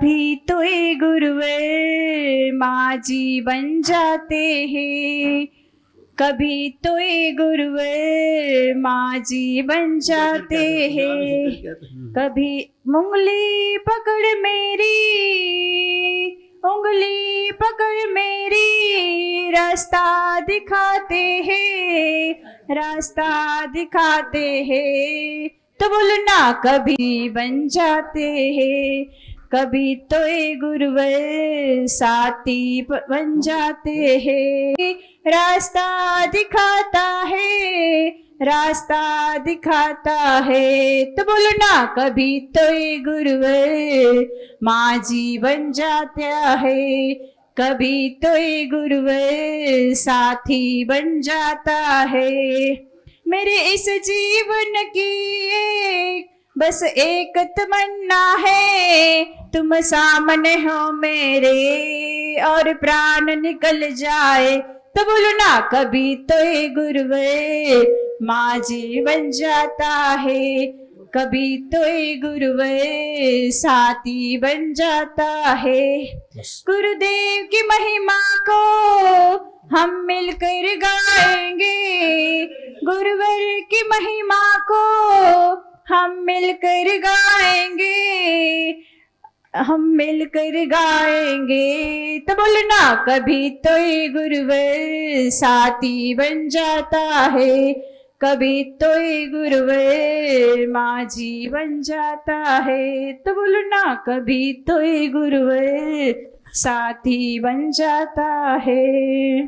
कभी तो ये गुरुवर माँ जी बन जाते हैं, कभी तो ये गुरुवर माँ जी बन जाते हैं। कभी उंगली पकड़ मेरी, उंगली पकड़ मेरी, रास्ता दिखाते हैं, रास्ता दिखाते हैं। तो बोलना कभी बन जाते हैं, कभी तो ये गुरुवर साथी बन जाते हैं। रास्ता दिखाता है, रास्ता दिखाता है। तो बोलना कभी तो ये गुरुवर माँ जी बन जाता है, कभी तो ये गुरुवर साथी बन जाता है। मेरे इस जीवन की बस एक तमन्ना है, तुम सामने हो मेरे और प्राण निकल जाए। तो बोलना कभी तो ये गुरुवर माँ जी बन जाता है, कभी तो ये गुरुवर साथी बन जाता है। गुरुदेव की महिमा को हम मिलकर गाएंगे, गुरुवर की महिमा को हम मिलकर गाएंगे, हम मिलकर गाएंगे। तो बोलना कभी तो ये गुरुवर साथी बन जाता है, कभी तो ये गुरुवर माँ जी बन जाता है। तो बोलना कभी तो ये गुरुवर साथी बन जाता है।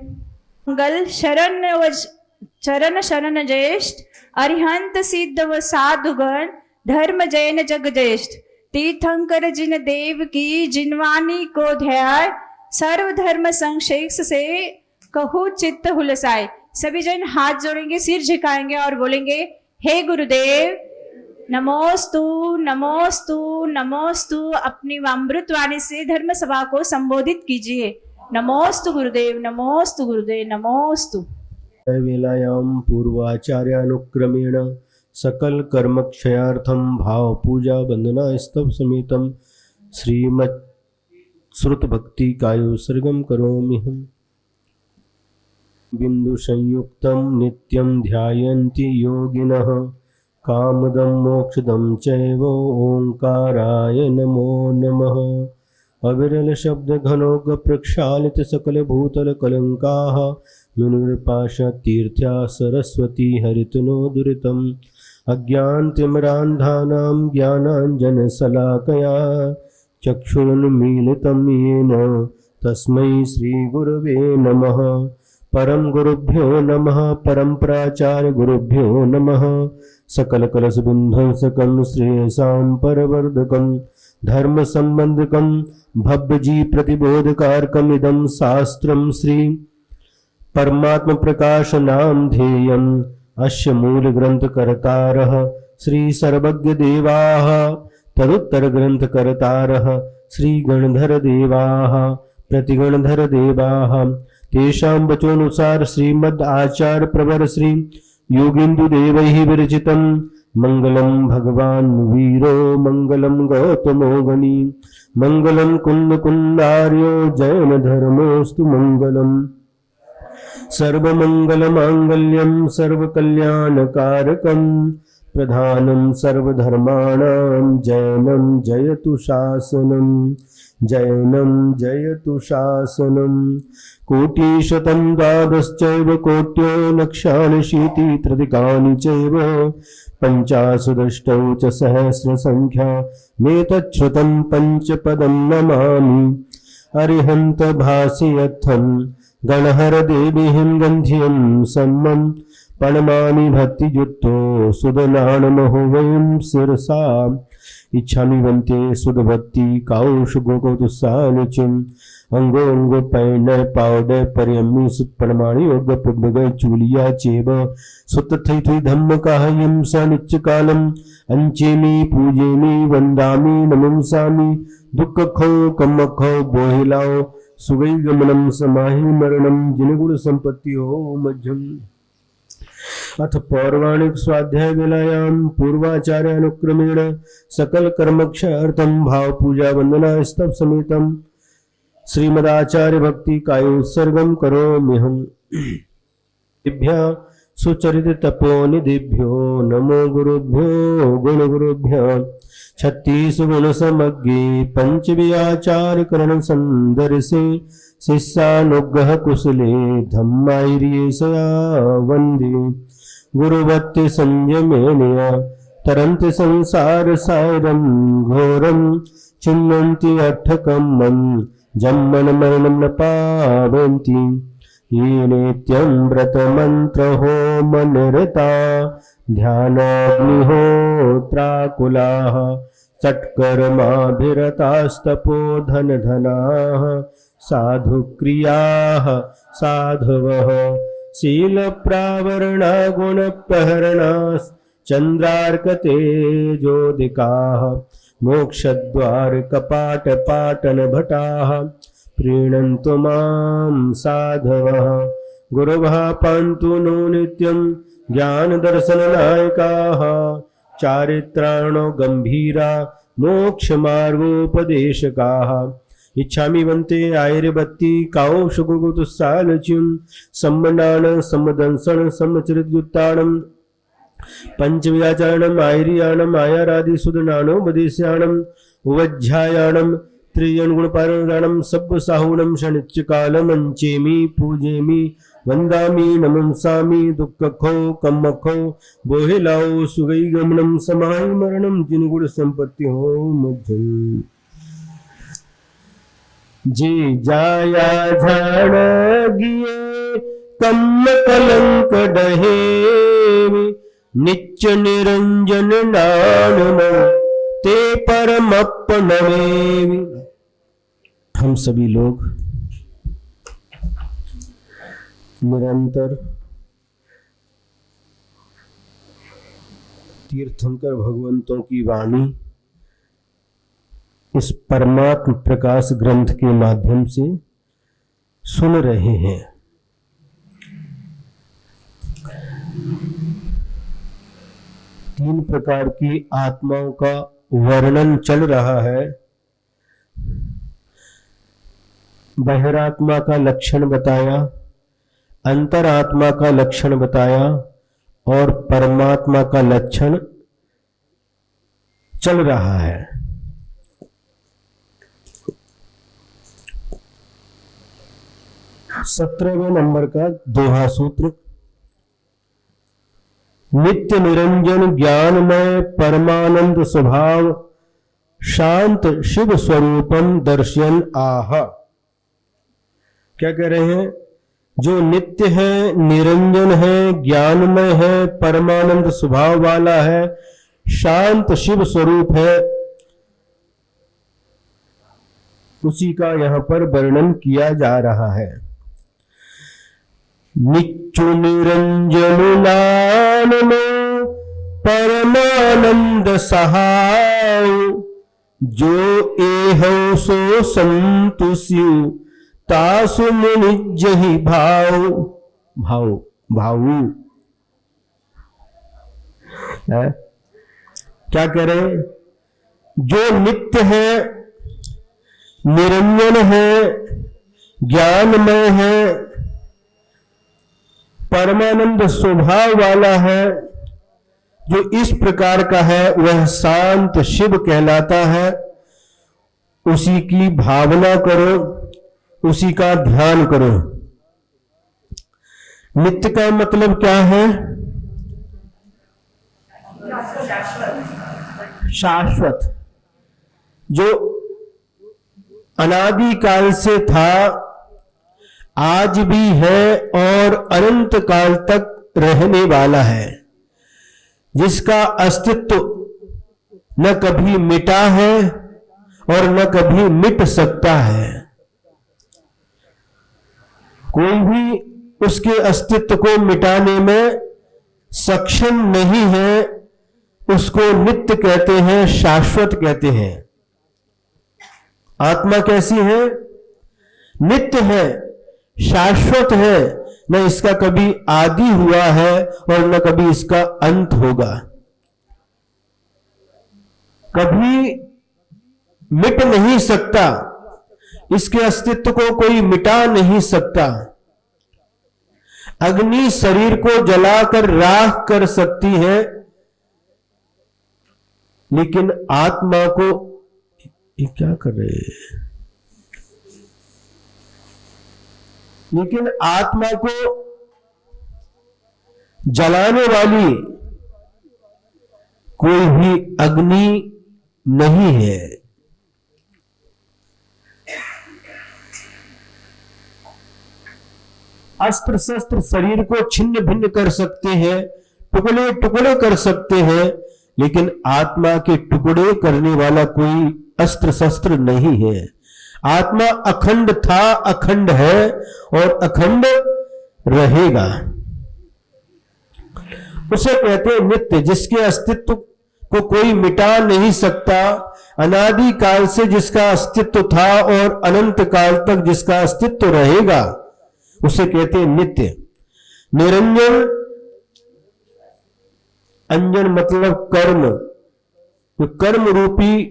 मंगल चरण शरण ज्येष्ठ, अरिहंत सिद्ध व साधुगण, धर्म जैन जग ज्येष्ठ। तीर्थंकर जिन देव की जिनवानी को ध्याय, सर्वधर्म संक्षेप से कहूँ चित्त हुलसाए। सभी जन हाथ जोड़ेंगे, सिर झुकाएंगे और बोलेंगे हे गुरुदेव नमोस्तु नमोस्तु नमोस्तु। अपनी अमृत वाणी से धर्म सभा को संबोधित कीजिए। नमोस्तु गुरुदेव, नमोस्तु गुरुदेव, नमोस्तु। वेलायां पूर्वाचार्यानुक्रमेण सकल कर्म क्षयार्थम भाव पूजा वंदना स्तव समेतम श्रीमत् श्रुत भक्ति कायो सर्गम करोमि हम। बिंदु संयुक्तम नित्यं ध्यायन्ति योगिनः, कामदं मोक्षदं चैव ओंकाराय नमो नमः। अविरल शब्द घनोग प्रक्षालित सकल भूतल कलंकाः, मुनिर्पाश तीर्थ्या सरस्वती हरितनो दुरितम्। अज्ञानतिमिरान्धानां ज्ञानाञ्जनशलाकया चक्षुरुन्मीलितं येन तस्मै श्रीगुरवे नमः। परम गुरुभ्यो नमः, परम प्राचार्य गुरुभ्यो नमः। सकल कलश विध्वंसकं श्रेयसां परवर्धकं, धर्म संबंधकं भव्यजी प्रतिबोधकारकम्। इदं शास्त्रं श्री परमात्म प्रकाश नाम ध्येयम्। अस्य मूल ग्रंथ कर्तारः श्री सर्वज्ञ देवाः, तदुत्तर ग्रंथ कर्तारः श्री गणधर देवाः, प्रतिगणधर देवाः। तेषां वचोनुसार श्रीमद् आचार्य प्रवर श्री योगीन्द्र देवैः विरचितं। मंगलम भगवान वीरो मंगलम गौतमो गणी, मंगलम कुंद कुंदार्यो जैन धर्मोस्तु मंगलम। सर्वमंगल मांगल्यम सर्वकल्याणकारकम, प्रधानं सर्वधर्माणां जैनं जयतु शासनं, जैनं जयतु शासनं। कोटिशतं द्वादश्चैव कोट्यो लक्षाणशीतित्रधिकानि चैव, पञ्चाशदष्टौ च सहस्रसंख्या मेतच्छ्रुतं पञ्चपदं नमामि। अरिहन्त भासयत्थं गणहर देवीं गन्ध्यं सम्मं, प्रणमामि भक्तियुक्तो सुदनानमहो वयं शिरसा। इच्छामि वन्ते सुदभक्ति कौशुगोकौतुसानिचिम्। अंगो अंगो पैनय पावडय पर्यम्मी सुत प्रमाणी योग पुबगय चूलिया चेव सुत थई थई धम्म काह्यम सनिच्च कालम। अंचेमी पूजेमी वंदामी नमंसामी, दुख खो कम खो बोहिलाओ सुगई गमनम समाहि मरणम। जिन गुण संपत्ति हो मध्यम अथ पौर्वाणिक स्वाध्याय वेलायाम पूर्वाचार्यानुक्रमेण सकल कर्मक्षार्थम भाव पूजा वंदना स्तव समेतम श्रीमदाचार्य भक्ति कायोत्सर्गम करोम्यहम्। सुचरित तपोनिधिभ्यो नमो गुरुभ्यो गुण गुरुभ्यो 36 गुण समग्रे पंचव्याचार करण संदर्शे शिष्यानुग्रह कुशले धम्मायर्येषया वंदे गुरुवत्ते संयमेनया तरन्ति संसार सारं घोरं चिन्वन्ति अट्ठकम्मं जन्मन मरणं न पावन्ति ये नित्यं व्रतमन्त्र होम निरता ध्यानाग्निहोत्राकुलाः सत्कर्माभिरतास्तपोधनधनाः साधुक्रियाः साधवः शीलप्रावरणा गुणप्रहरणाः चन्द्रार्कतेजोदिकाः मोक्षद्वारकपाटपाटनभटाः प्रीणन्तु मां साधवः गुरवः पान्तु नो नित्यं ज्ञानदर्शननायकाः चारित्राणो गम्भीरा मोक्षमार्गोपदेशकाः इच्छामि वन्ते आयुर्बत्ति कांशुगुगुतुस्सालच्युं सम्मनान सम्मदंसन सम्मचरितयुत्ताणं पंचव्याचारणम् आयर्याणम् आयारादिसुदनानोपदेश्याणम् उवज्झायाणम् त्रियनुगुणपारणं सब्बसाहुणं शनिच्चकालमञ्चेमि पूजेमि वन्दामि नमंसामि दुःखखो कम्मखो बोहिलाओ सुगैगमनं समाय मरणं जिनगुण संपत्ति हो मध्यम जे जाया झाड़ गिए कम्म कलंक डहे निच्च निरंजन नानम ते परमप्पनमेवि। हम सभी लोग निरंतर तीर्थंकर भगवंतों की वाणी इस परमात्म प्रकाश ग्रंथ के माध्यम से सुन रहे हैं। तीन प्रकार की आत्माओं का वर्णन चल रहा है। बहिरात्मा का लक्षण बताया, अंतरात्मा का लक्षण बताया और परमात्मा का लक्षण चल रहा है। सत्रहवें नंबर का दोहा सूत्र, नित्य निरंजन ज्ञानमय परमानंद स्वभाव शांत शिव स्वरूपम दर्शन आह। क्या कह रहे हैं? जो नित्य है, निरंजन है, ज्ञानमय है, परमानंद स्वभाव वाला है, शांत शिव स्वरूप है, उसी का यहां पर वर्णन किया जा रहा है। निच्चु निरंजन नाननो परमानंद सहाय, जो एहो सो संतुष्यु तासु मुनिजहि भाव। भाव भावु है? क्या कह रहे हैं? जो नित्य है, निरंजन है, ज्ञानमय है, परमानंद स्वभाव वाला है, जो इस प्रकार का है वह शांत शिव कहलाता है। उसी की भावना करो, उसी का ध्यान करो। नित्य का मतलब क्या है? शाश्वत, जो अनादि काल से था, आज भी है और अनंत काल तक रहने वाला है, जिसका अस्तित्व न कभी मिटा है और न कभी मिट सकता है। कोई भी उसके अस्तित्व को मिटाने में सक्षम नहीं है। उसको नित्य कहते हैं, शाश्वत कहते हैं। आत्मा कैसी है? नित्य है, शाश्वत है, न इसका कभी आदि हुआ है और न कभी इसका अंत होगा। कभी मिट नहीं सकता, इसके अस्तित्व को कोई मिटा नहीं सकता। अग्नि शरीर को जलाकर राख कर सकती है, लेकिन आत्मा को, ये क्या कर रहे हैं, लेकिन आत्मा को जलाने वाली कोई भी अग्नि नहीं है। अस्त्र शस्त्र शरीर को छिन्न भिन्न कर सकते हैं, टुकड़े टुकड़े कर सकते हैं, लेकिन आत्मा के टुकड़े करने वाला कोई अस्त्र शस्त्र नहीं है। आत्मा अखंड था, अखंड है और अखंड रहेगा। उसे कहते हैं नित्य, जिसके अस्तित्व को कोई मिटा नहीं सकता, अनादि काल से जिसका अस्तित्व था और अनंत काल तक जिसका अस्तित्व रहेगा, उसे कहते हैं नित्य। निरंजन, अंजन मतलब कर्म, जो कर्म रूपी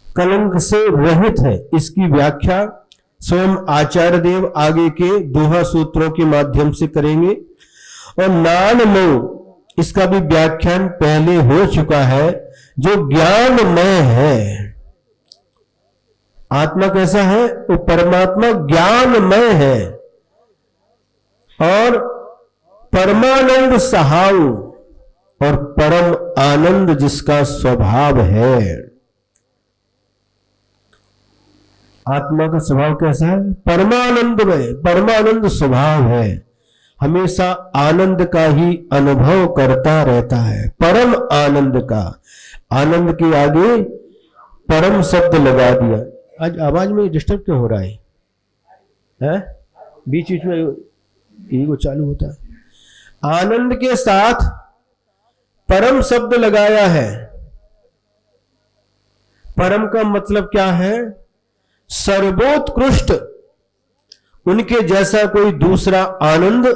कलंक से रहित है, इसकी व्याख्या स्वयं आचार्य देव आगे के दोहा सूत्रों के माध्यम से करेंगे। और नानमय, इसका भी व्याख्यान पहले हो चुका है, जो ज्ञानमय है। आत्मा कैसा है? वो परमात्मा ज्ञानमय है और परमानंद सहाव और परम आनंद जिसका स्वभाव है। आत्मा का स्वभाव कैसा है? परमानंदमय, परमानंद स्वभाव है, हमेशा आनंद का ही अनुभव करता रहता है, परम आनंद का। आनंद के आगे परम शब्द लगा दिया। आज आवाज में डिस्टर्ब क्यों हो रहा है? बीच बीच में ईगो चालू होता है। आनंद के साथ परम शब्द लगाया है। परम का मतलब क्या है? सर्वोत्कृष्ट, उनके जैसा कोई दूसरा आनंद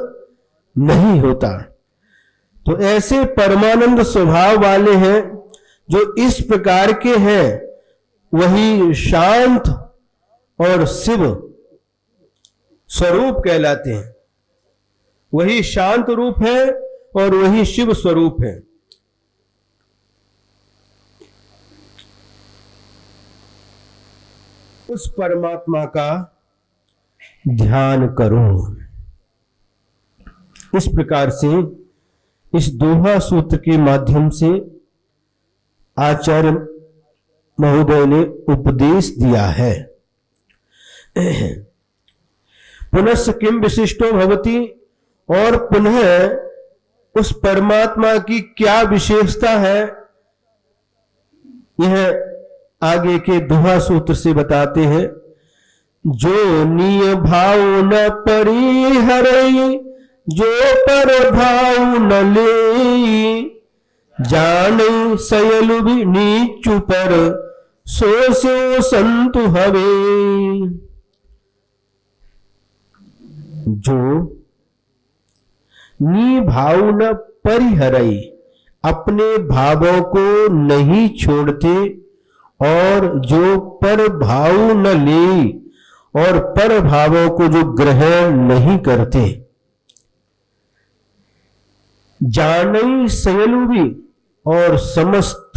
नहीं होता। तो ऐसे परमानंद स्वभाव वाले हैं जो इस प्रकार के हैं, वही शांत और शिव स्वरूप कहलाते हैं। वही शांत रूप है और वही शिव स्वरूप है। उस परमात्मा का ध्यान करो। इस प्रकार से इस दोहा सूत्र के माध्यम से आचार्य महोदय ने उपदेश दिया है। पुनः किम विशिष्टो भवति, और पुनः उस परमात्मा की क्या विशेषता है, यह आगे के दोहा सूत्र से बताते हैं। जो निय भाव न परिहरई, जो पर भाव न ले, जाने सयलु भी नीचु पर, सो से संतु हवे। जो नी भाव न परिहरई, अपने भावों को नहीं छोड़ते, और जो पर भाव न ले, और पर भावों को जो ग्रहण नहीं करते। जाने सयलु भी, और समस्त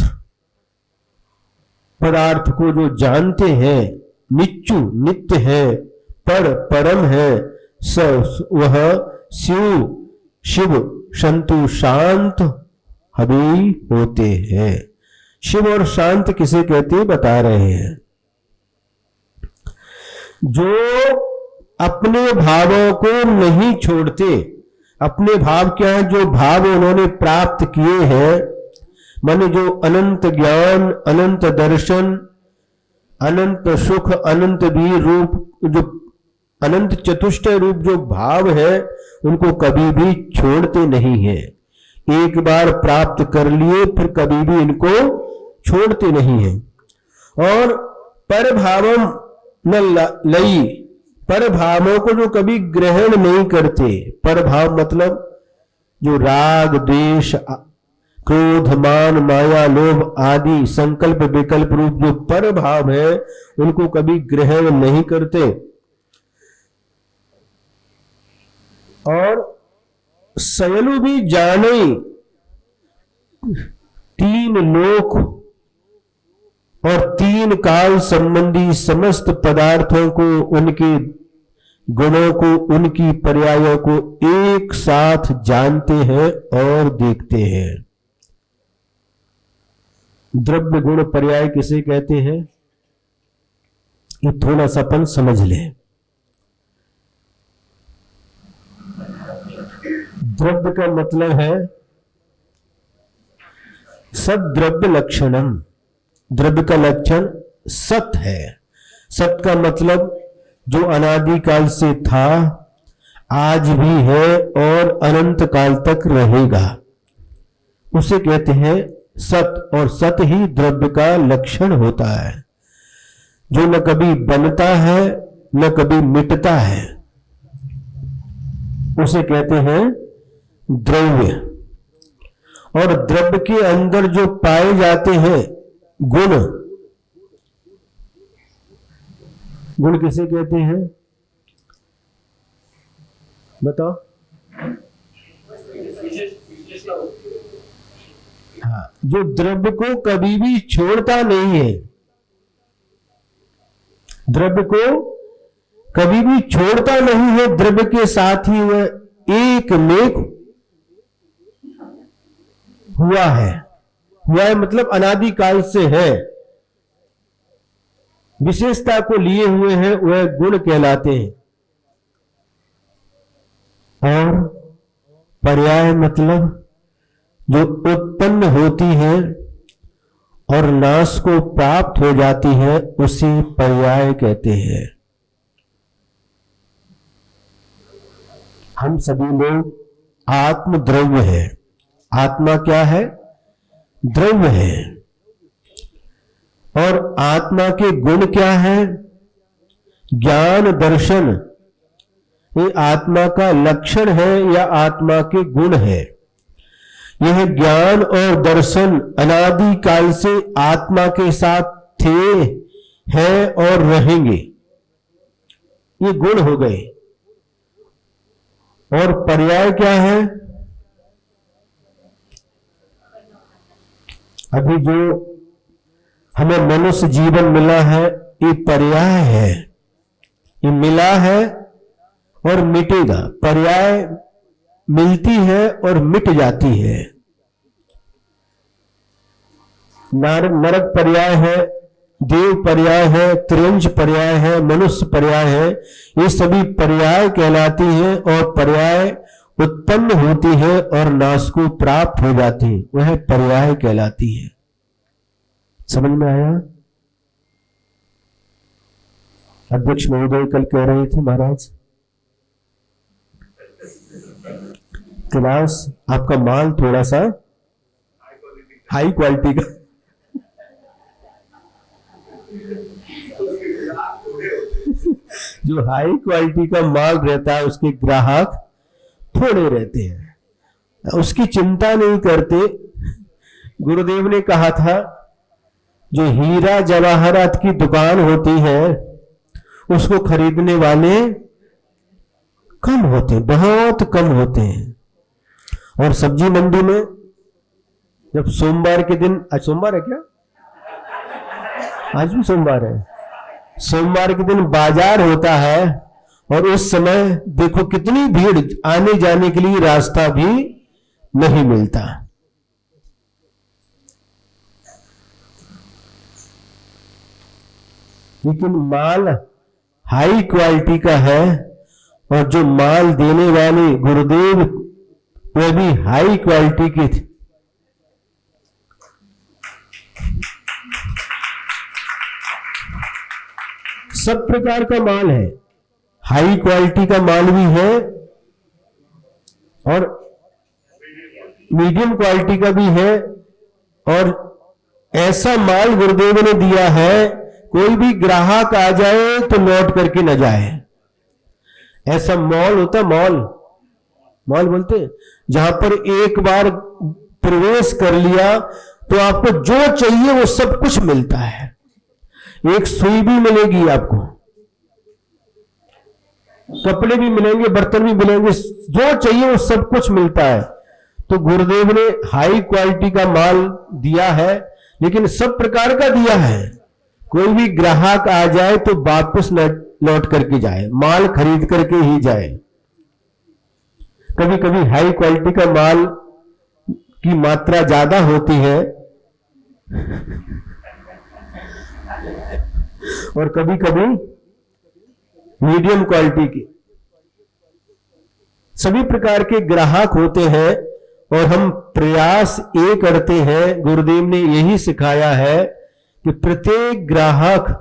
पदार्थ को जो जानते हैं, निच्चु नित्य है, पर परम है, स वह शिव शिव संतु शांत हबी होते हैं। शिव और शांत किसे कहते हैं बता रहे हैं। जो अपने भावों को नहीं छोड़ते। अपने भाव क्या है? जो भाव उन्होंने प्राप्त किए हैं, माने जो अनंत ज्ञान, अनंत दर्शन, अनंत सुख, अनंत वीर रूप, जो अनंत चतुष्टय रूप जो भाव है, उनको कभी भी छोड़ते नहीं है। एक बार प्राप्त कर लिए फिर कभी भी इनको छोड़ते नहीं है। और पर भावम न लई, पर भावों को जो कभी ग्रहण नहीं करते, पर भाव मतलब जो राग द्वेष क्रोध मान माया लोभ आदि संकल्प विकल्प रूप जो पर भाव है उनको कभी ग्रहण नहीं करते, और सयलु भी जाने तीन लोक और तीन काल संबंधी समस्त पदार्थों को, उनके गुणों को, उनकी पर्यायों को एक साथ जानते हैं और देखते हैं। द्रव्य गुण पर्याय किसे कहते हैं, ये थोड़ा सा अपन समझ लें। द्रव्य का मतलब है सद्द्रव्य लक्षणम। द्रव्य का लक्षण सत है। सत का मतलब जो अनादिकाल से था, आज भी है और अनंत काल तक रहेगा, उसे कहते हैं सत। और सत ही द्रव्य का लक्षण होता है, जो न कभी बनता है न कभी मिटता है, उसे कहते हैं द्रव्य। और द्रव्य के अंदर जो पाए जाते हैं गुण, गुण किसे कहते हैं बताओ? हाँ, जो द्रव्य को कभी भी छोड़ता नहीं है, द्रव्य को कभी भी छोड़ता नहीं है, द्रव्य के साथ ही वह एक मेघ हुआ है। हुआ है मतलब अनादिकाल से है, विशेषता को लिए हुए हैं, वह गुण कहलाते हैं। और पर्याय मतलब जो उत्पन्न होती है और नाश को प्राप्त हो जाती है, उसे पर्याय कहते हैं। हम सभी लोग आत्म द्रव्य है। आत्मा क्या है? द्रव्य है। और आत्मा के गुण क्या है? ज्ञान दर्शन। ये आत्मा का लक्षण है या आत्मा के गुण है। यह ज्ञान और दर्शन अनादि काल से आत्मा के साथ थे, हैं और रहेंगे। ये गुण हो गए। और पर्याय क्या है? अभी जो हमें मनुष्य जीवन मिला है, ये पर्याय है। ये मिला है और मिटेगा। पर्याय मिलती है और मिट जाती है। नरक पर्याय है, देव पर्याय है, त्रियंश पर्याय है, मनुष्य पर्याय है। ये सभी पर्याय कहलाती है और पर्याय उत्पन्न होती है और नाश को प्राप्त हो जाती है, वह पर्याय कहलाती है। समझ में आया? अध्यक्ष महोदय कल कह रहे थे महाराज, क्लास आपका माल थोड़ा सा हाई क्वालिटी का, जो हाई क्वालिटी का माल रहता है उसके ग्राहक थोड़े रहते हैं, उसकी चिंता नहीं करते। गुरुदेव ने कहा था जो हीरा जवाहरात की दुकान होती है उसको खरीदने वाले कम होते हैं, बहुत कम होते हैं। और सब्जी मंडी में जब सोमवार के दिन, आज सोमवार है क्या? आज भी सोमवार है। सोमवार के दिन बाजार होता है और उस समय देखो कितनी भीड़, आने जाने के लिए रास्ता भी नहीं मिलता। लेकिन माल हाई क्वालिटी का है और जो माल देने वाले गुरुदेव वो भी हाई क्वालिटी के थे। सब प्रकार का माल है, हाई क्वालिटी का माल भी है और मीडियम क्वालिटी का भी है। और ऐसा माल गुरुदेव ने दिया है, कोई भी ग्राहक आ जाए तो लौट करके न जाए, ऐसा मॉल होता, मॉल, मॉल बोलते हैं, जहां पर एक बार प्रवेश कर लिया तो आपको जो चाहिए वो सब कुछ मिलता है। एक सुई भी मिलेगी आपको, कपड़े भी मिलेंगे, बर्तन भी मिलेंगे, जो चाहिए वो सब कुछ मिलता है। तो गुरुदेव ने हाई क्वालिटी का माल दिया है, लेकिन सब प्रकार का दिया है। कोई भी ग्राहक आ जाए तो वापस लौट करके जाए, माल खरीद करके ही जाए। कभी कभी हाई क्वालिटी का माल की मात्रा ज्यादा होती है और कभी कभी मीडियम क्वालिटी की। सभी प्रकार के ग्राहक होते हैं और हम प्रयास ये करते हैं, गुरुदेव ने यही सिखाया है कि प्रत्येक ग्राहक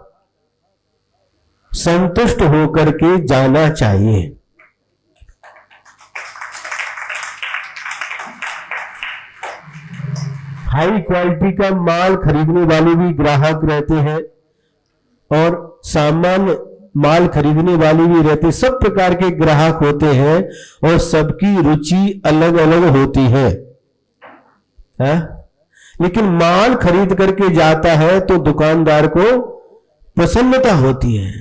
संतुष्ट होकर के जाना चाहिए। हाई क्वालिटी का माल खरीदने वाले भी ग्राहक रहते हैं और सामान्य माल खरीदने वाले भी रहते हैं। सब प्रकार के ग्राहक होते हैं और सबकी रुचि अलग अलग होती है? लेकिन माल खरीद करके जाता है तो दुकानदार को प्रसन्नता होती है।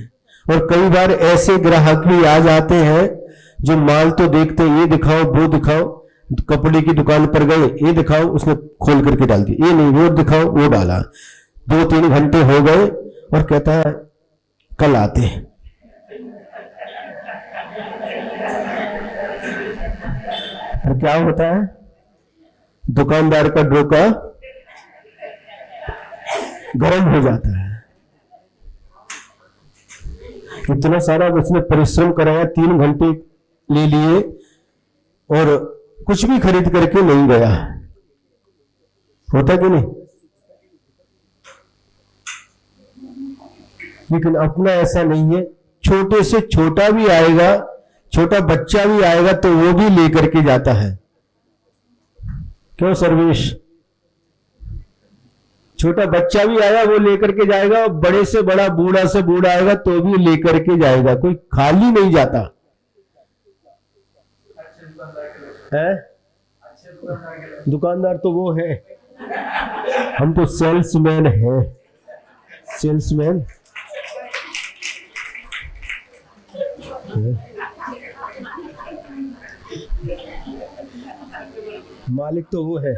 और कई बार ऐसे ग्राहक भी आ जाते हैं जो माल तो देखते, ये दिखाओ वो दिखाओ, कपड़े की दुकान पर गए, ये दिखाओ, उसने खोल करके डाल दिया, ये नहीं वो दिखाओ, वो डाला। 2-3 घंटे हो गए और कहता है कल आते हैं। तो क्या होता है, दुकानदार का डोका गर्म हो जाता है। इतना सारा उसने परिश्रम कराया, 3 घंटे ले लिए और कुछ भी खरीद करके नहीं गया। होता कि नहीं? लेकिन अपना ऐसा नहीं है, छोटे से छोटा भी आएगा, छोटा बच्चा भी आएगा तो वो भी लेकर के जाता है। क्यों सर्वेश? छोटा बच्चा भी आया वो लेकर के जाएगा, और बड़े से बड़ा, बूढ़ा से बूढ़ा आएगा तो भी लेकर के जाएगा, कोई खाली नहीं जाता है। दुकानदार तो वो है, हम तो सेल्समैन हैं, सेल्समैन। मालिक तो वो है?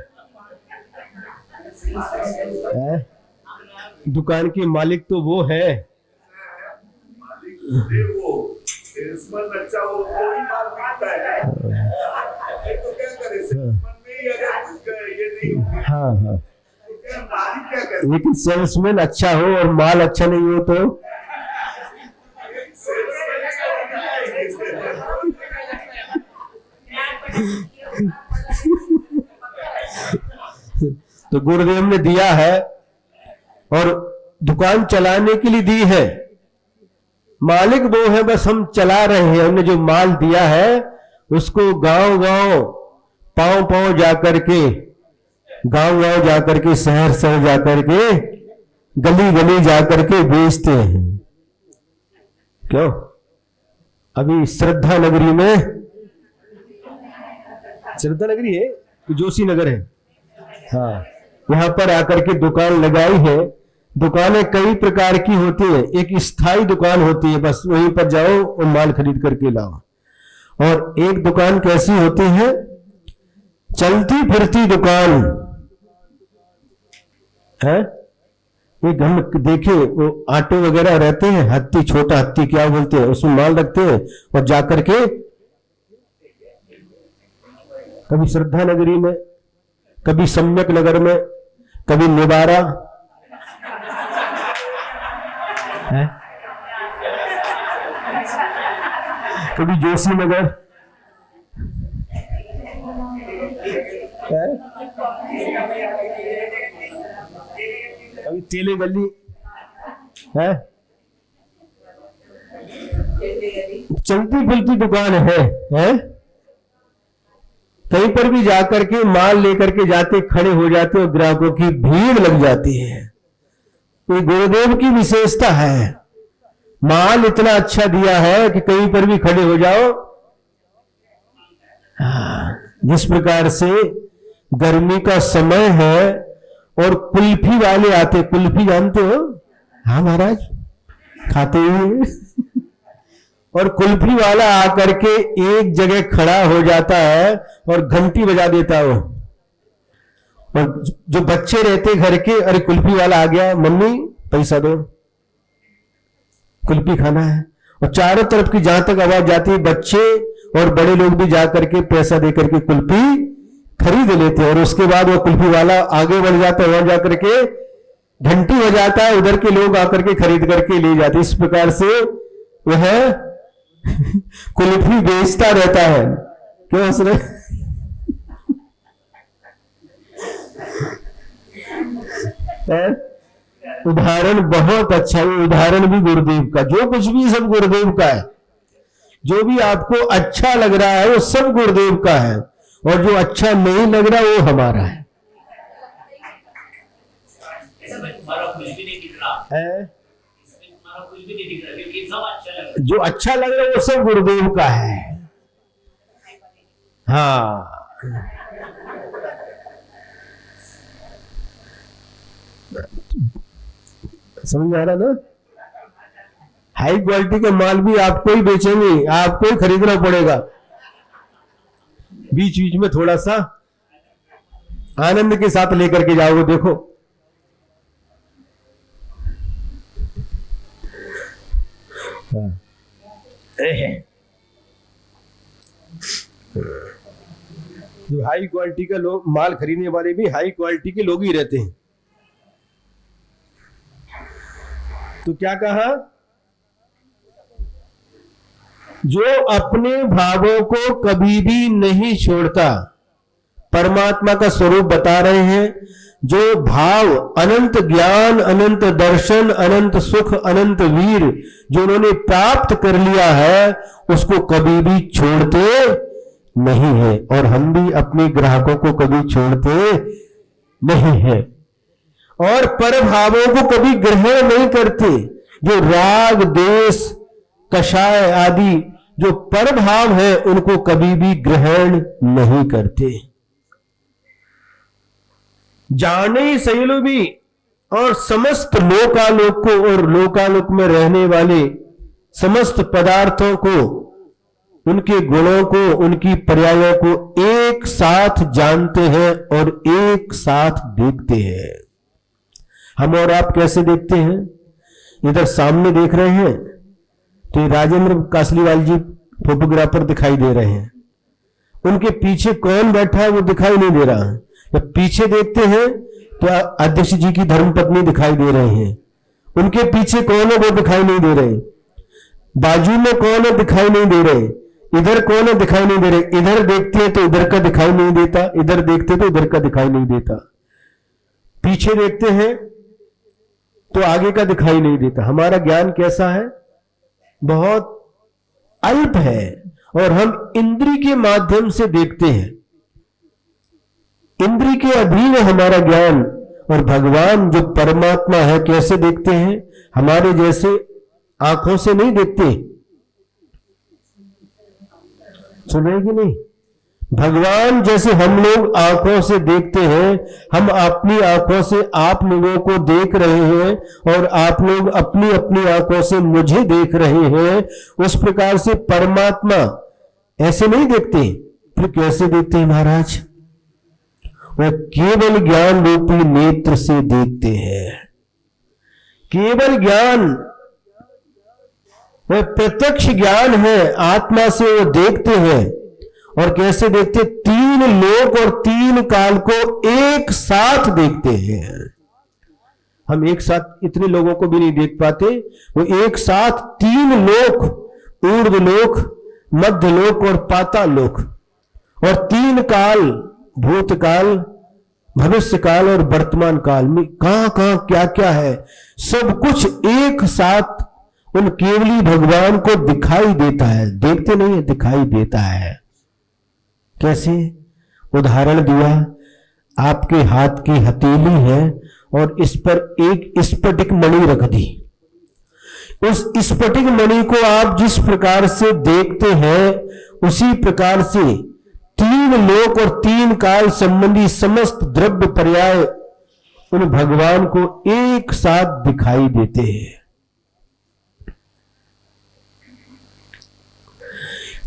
दुकान के मालिक तो वो है। अच्छा वो कोई माल बिकता है तो क्या करे, ये नहीं। हाँ, तो क्या मालिक क्या करे? लेकिन सेल्समैन अच्छा हो और माल अच्छा नहीं हो तो तो गुरुदेव ने दिया है और दुकान चलाने के लिए दी है। मालिक वो है, बस हम चला रहे हैं। हमने जो माल दिया है उसको गांव गांव, पांव जाकर के, गांव गांव जाकर के, शहर शहर जाकर के, गली गली जाकर के बेचते हैं। क्यों? अभी श्रद्धा नगरी में, श्रद्धा नगरी है, जोशी नगर है, हाँ, यहां पर आकर के दुकान लगाई है। दुकानें कई प्रकार की होती है। एक स्थायी दुकान होती है, बस वहीं पर जाओ और माल खरीद करके लाओ। और एक दुकान कैसी होती है, चलती फिरती दुकान है। एक हम देखे, वो ऑटो वगैरह रहते हैं, हत्ती, छोटा हत्ती क्या बोलते हैं, उसमें माल रखते हैं और जाकर के कभी श्रद्धा नगरी में, कभी सम्यक नगर में, कभी निवारा है, कभी जोशी नगर है, कभी तेले गली है। चलती फिरती दुकान है? कहीं पर भी जाकर के माल लेकर के जाते, खड़े हो जाते और ग्राहकों की भीड़ लग जाती है। ये गुरुदेव की विशेषता है। माल इतना अच्छा दिया है कि कहीं पर भी खड़े हो जाओ। जिस प्रकार से गर्मी का समय है और कुल्फी वाले आते, कुल्फी जानते हो? हाँ महाराज, खाते ही। और कुल्फी वाला आकर के एक जगह खड़ा हो जाता है और घंटी बजा देता है। और जो बच्चे रहते घर के, अरे कुल्फी वाला आ गया, मम्मी पैसा दो, कुल्फी खाना है। और चारों तरफ की जहां तक आवाज जाती है, बच्चे और बड़े लोग भी जाकर के पैसा देकर के कुल्फी खरीद लेते हैं। और उसके बाद वो कुल्फी वाला आगे बढ़ जाता है, वहां जाकर के घंटी बजाता है, उधर के लोग आकर के खरीद करके ले जाते। इस प्रकार से वह कुल्फी बेचता रहता है। क्यों हंस रहे? उदाहरण बहुत अच्छा है, उदाहरण भी गुरुदेव का। जो कुछ भी सब गुरुदेव का है, जो भी आपको अच्छा लग रहा है वो सब गुरुदेव का है, और जो अच्छा नहीं लग रहा वो हमारा है। जो अच्छा लग रहा है वो सब गुरुदेव का है। हाँ, समझ आ रहा ना? हाई क्वालिटी का माल भी आपको ही बेचेंगे, आपको ही खरीदना पड़ेगा। बीच बीच में थोड़ा सा आनंद के साथ लेकर के जाओगे। देखो जो हाई क्वालिटी का लोग माल खरीदने वाले भी हाई क्वालिटी के लोग ही रहते हैं। तो क्या कहा? जो अपने भावों को कभी भी नहीं छोड़ता, परमात्मा का स्वरूप बता रहे हैं। जो भाव अनंत ज्ञान, अनंत दर्शन, अनंत सुख, अनंत वीर जो उन्होंने प्राप्त कर लिया है, उसको कभी भी छोड़ते नहीं है। और हम भी अपने ग्राहकों को कभी छोड़ते नहीं है, और पर भावों को कभी ग्रहण नहीं करते। जो राग, द्वेष, कषाय आदि जो पर भाव है, उनको कभी भी ग्रहण नहीं करते। जाने सैलो भी और समस्त लोकालोक को और लोकालोक में रहने वाले समस्त पदार्थों को, उनके गुणों को, उनकी पर्यायों को एक साथ जानते हैं और एक साथ देखते हैं। हम और आप कैसे देखते हैं? इधर सामने देख रहे हैं तो ये राजेंद्र कासलीवाल जी फोटोग्राफर दिखाई दे रहे हैं। उनके पीछे कौन बैठा है वो दिखाई नहीं दे रहा है। जब पीछे देखते हैं तो अध्यक्ष जी की धर्मपत्नी दिखाई दे रहे हैं। उनके पीछे कौन है वो दिखाई नहीं दे रहे। बाजू में कौन है दिखाई नहीं दे रहे। इधर कौन है दिखाई नहीं दे रहे। इधर देखते हैं तो इधर का दिखाई नहीं देता, इधर देखते तो इधर का दिखाई नहीं देता। पीछे देखते हैं तो आगे का दिखाई नहीं देता। हमारा ज्ञान कैसा है? बहुत अल्प है, और हम इंद्री के माध्यम से देखते हैं। इंद्री के अधीन है हमारा ज्ञान। और भगवान जो परमात्मा है कैसे देखते हैं? हमारे जैसे आंखों से नहीं देखते। सुन रहे कि नहीं? भगवान जैसे हम लोग आंखों से देखते हैं, हम अपनी आंखों से आप लोगों को देख रहे हैं, और आप लोग अपनी अपनी आंखों से मुझे देख रहे हैं। उस प्रकार से परमात्मा ऐसे नहीं देखते। फिर कैसे देखते हैं महाराज? वह केवल ज्ञान रूपी नेत्र से देखते हैं। केवल ज्ञान, वह प्रत्यक्ष ज्ञान है, आत्मा से वो देखते हैं। और कैसे देखते? तीन लोक और तीन काल को एक साथ देखते हैं। हम एक साथ इतने लोगों को भी नहीं देख पाते। वो एक साथ तीन लोक, ऊर्ध्व लोक, मध्य लोक और पाताल लोक, और तीन काल, भूतकाल, भविष्य काल और वर्तमान काल में कहां कहां क्या क्या है, सब कुछ एक साथ उन केवली भगवान को दिखाई देता है। देखते नहीं है, दिखाई देता है। कैसे? उदाहरण दिया, आपके हाथ की हथेली है और इस पर एक स्फटिक मणि रख दी। उस स्फटिक मणि को आप जिस प्रकार से देखते हैं उसी प्रकार से 3 लोक और 3 काल संबंधी समस्त द्रव्य पर्याय उन भगवान को एक साथ दिखाई देते हैं।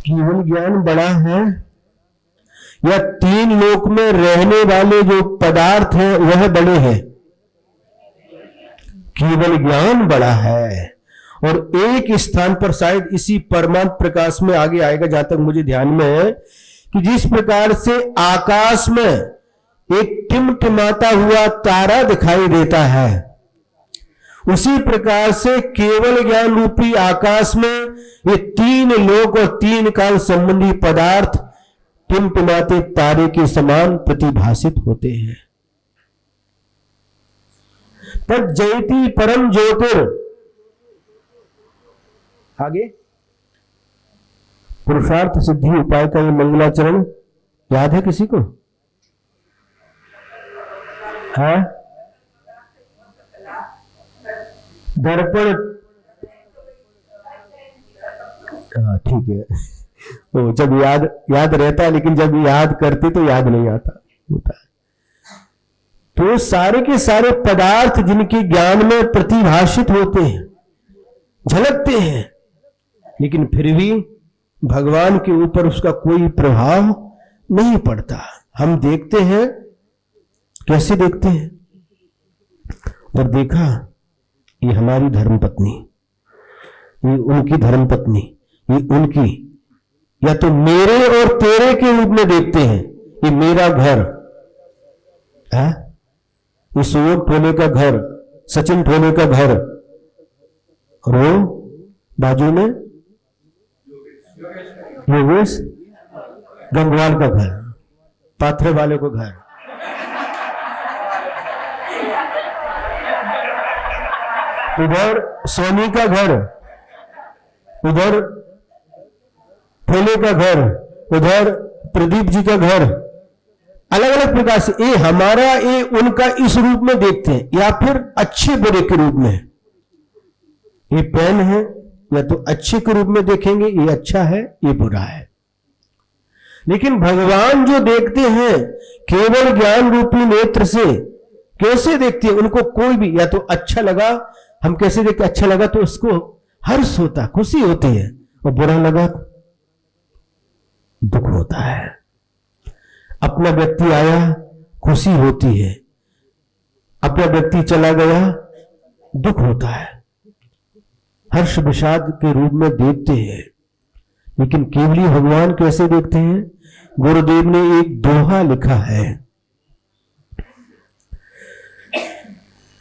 केवल ज्ञान बड़ा है या 3 लोक में रहने वाले जो पदार्थ हैं वह बड़े हैं? केवल ज्ञान बड़ा है। और एक स्थान पर शायद इसी परमात्म प्रकाश में आगे आएगा, जहां तक मुझे ध्यान में है, कि जिस प्रकार से आकाश में एक टिमटिमाता हुआ तारा दिखाई देता है, उसी प्रकार से केवल ज्ञान रूपी आकाश में ये 3 लोक और 3 काल संबंधी पदार्थ टिमटिमाते तारे के समान प्रतिभासित होते हैं। तब जयति परम ज्योतिर, आगे पुरुषार्थ सिद्धि उपाय का ये मंगलाचरण याद है किसी को? हाँ, दर्पण, ठीक है। तो जब याद रहता है, लेकिन जब याद करते तो याद नहीं आता होता है। तो सारे के सारे पदार्थ जिनके ज्ञान में प्रतिभाषित होते हैं, झलकते हैं, लेकिन फिर भी भगवान के ऊपर उसका कोई प्रभाव नहीं पड़ता। हम देखते हैं, कैसे देखते हैं? और देखा ये हमारी धर्मपत्नी, ये उनकी धर्मपत्नी, ये उनकी, या तो मेरे और तेरे के रूप में देखते हैं। ये मेरा घर है, ये सुयोग ठोले का घर, सचिन ठोले का घर, और वो बाजू में योगेश गंगवाल का घर, पाथरे वाले को घर, उधर सोनी का घर, उधर ठोले का घर, उधर प्रदीप जी का घर। अलग अलग प्रकार से ये हमारा, ये उनका इस रूप में देखते हैं, या फिर अच्छे बुरे के रूप में। ये पेन है, या तो अच्छे के रूप में देखेंगे, ये अच्छा है, ये बुरा है। लेकिन भगवान जो देखते हैं केवल ज्ञान रूपी नेत्र से, कैसे देखते हैं? उनको कोई भी, या तो अच्छा लगा, हम कैसे देखते? अच्छा लगा तो उसको हर्ष होता, खुशी होती है, और बुरा लगा दुख होता है। अपना व्यक्ति आया, खुशी होती है, अपना व्यक्ति चला गया, दुख होता है। हर्ष विषाद के रूप में देखते हैं। लेकिन केवली भगवान कैसे देखते हैं? गुरुदेव ने एक दोहा लिखा है,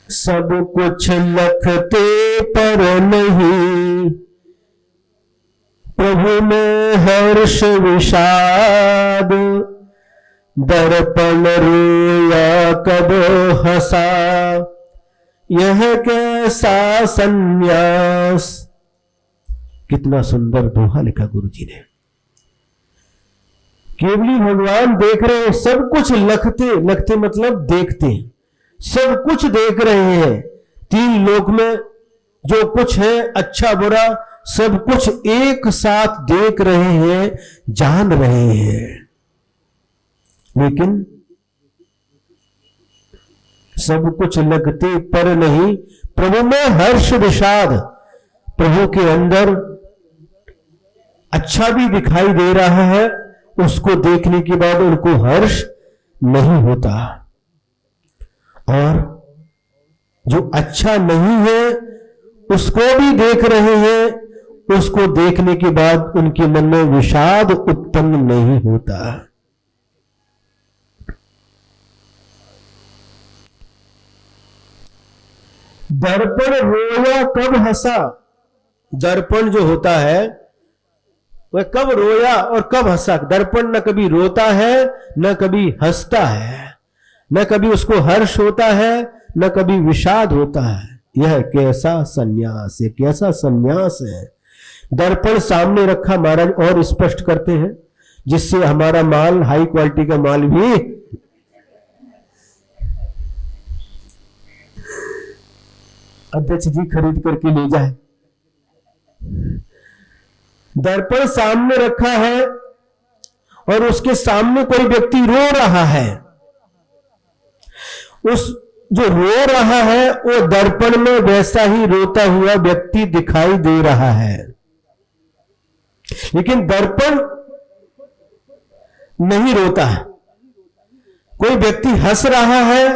सब कुछ लखते पर नहीं, प्रभु में हर्ष विषाद, दर्पण रोया कब हंसा, यह कैसा संन्यास। कितना सुंदर दोहा लिखा गुरु जी ने। केवली भगवान देख रहे हैं, सब कुछ लखते मतलब देखते हैं, सब कुछ देख रहे हैं। 3 लोक में जो कुछ है, अच्छा बुरा, सब कुछ एक साथ देख रहे हैं, जान रहे हैं। लेकिन सब कुछ लगते पर नहीं, प्रभु में हर्ष विषाद। प्रभु के अंदर अच्छा भी दिखाई दे रहा है, उसको देखने के बाद उनको हर्ष नहीं होता, और जो अच्छा नहीं है उसको भी देख रहे हैं, उसको देखने के बाद उनके मन में विषाद उत्पन्न नहीं होता। दर्पण रोया कब हंसा। दर्पण जो होता है वह कब रोया और कब हंसा। दर्पण न कभी रोता है, न कभी हंसता है, न कभी उसको हर्ष होता है, न कभी विषाद होता है। यह कैसा संन्यास है, कैसा संन्यास है। दर्पण सामने रखा महाराज और स्पष्ट करते हैं, जिससे हमारा माल, हाई क्वालिटी का माल भी अध्यक्ष जी खरीद करके ले जाए, दर्पण सामने रखा है और उसके सामने कोई व्यक्ति रो रहा है। उस जो रो रहा है वो दर्पण में वैसा ही रोता हुआ व्यक्ति दिखाई दे रहा है, लेकिन दर्पण नहीं रोता है। कोई व्यक्ति हंस रहा है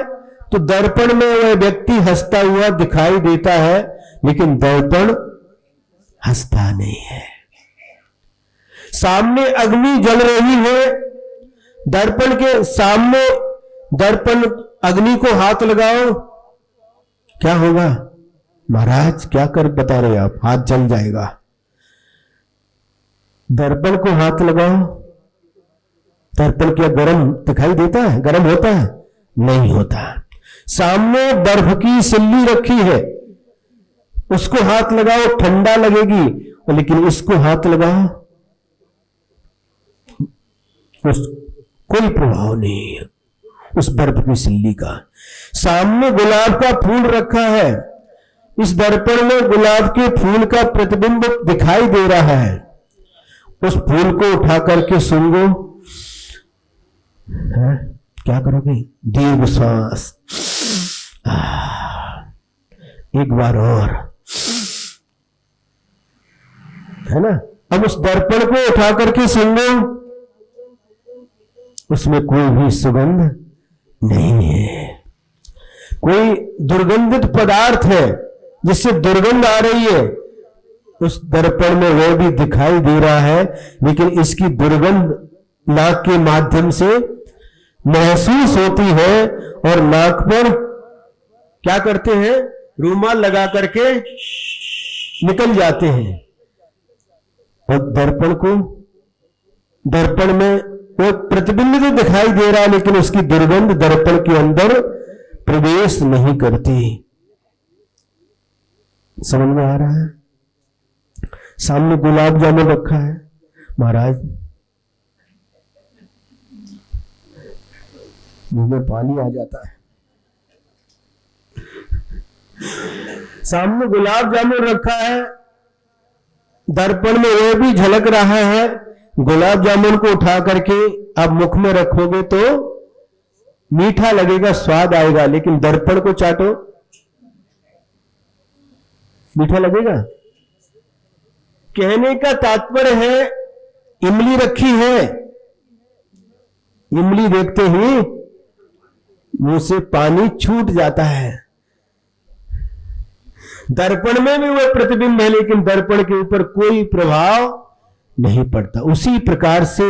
तो दर्पण में वह व्यक्ति हंसता हुआ दिखाई देता है, लेकिन दर्पण हंसता नहीं है। सामने अग्नि जल रही है, दर्पण के सामने दर्पण अग्नि को हाथ लगाओ, क्या होगा? महाराज क्या कर बता रहे आप? हाथ जल जाएगा। दर्पण को हाथ लगाओ, दर्पण क्या गर्म दिखाई देता है? गर्म होता है? नहीं होता। सामने बर्फ की सिल्ली रखी है, उसको हाथ लगाओ ठंडा लगेगी, लेकिन इसको हाथ लगाओ उस कोई प्रभाव नहीं है उस बर्फ की सिल्ली का। सामने गुलाब का फूल रखा है, इस दर्पण में गुलाब के फूल का प्रतिबिंब दिखाई दे रहा है। उस फूल को उठा करके सूंघो, क्या करोगे? दीर्घ श्वास, एक बार और, है ना? अब उस दर्पण को उठा करके सूंघो, उसमें कोई भी सुगंध नहीं है। कोई दुर्गंधित पदार्थ है जिससे दुर्गंध आ रही है, उस दर्पण में वह भी दिखाई दे रहा है, लेकिन इसकी दुर्गंध नाक के माध्यम से महसूस होती है और नाक पर क्या करते हैं? रूमाल लगा करके निकल जाते हैं। और दर्पण में वो प्रतिबिंब तो दिखाई दे रहा है, लेकिन उसकी दुर्गंध दर्पण के अंदर प्रवेश नहीं करती। समझ में आ रहा है? सामने गुलाब जामुन रखा है, महाराज मुंह में पानी आ जाता है। सामने गुलाब जामुन रखा है, दर्पण में वह भी झलक रहा है। गुलाब जामुन को उठा करके आप मुख में रखोगे तो मीठा लगेगा, स्वाद आएगा, लेकिन दर्पण को चाटो, मीठा लगेगा? कहने का तात्पर्य है, इमली रखी है, इमली देखते ही मुंह से पानी छूट जाता है। दर्पण में भी वह प्रतिबिंब है, लेकिन दर्पण के ऊपर कोई प्रभाव नहीं पड़ता। उसी प्रकार से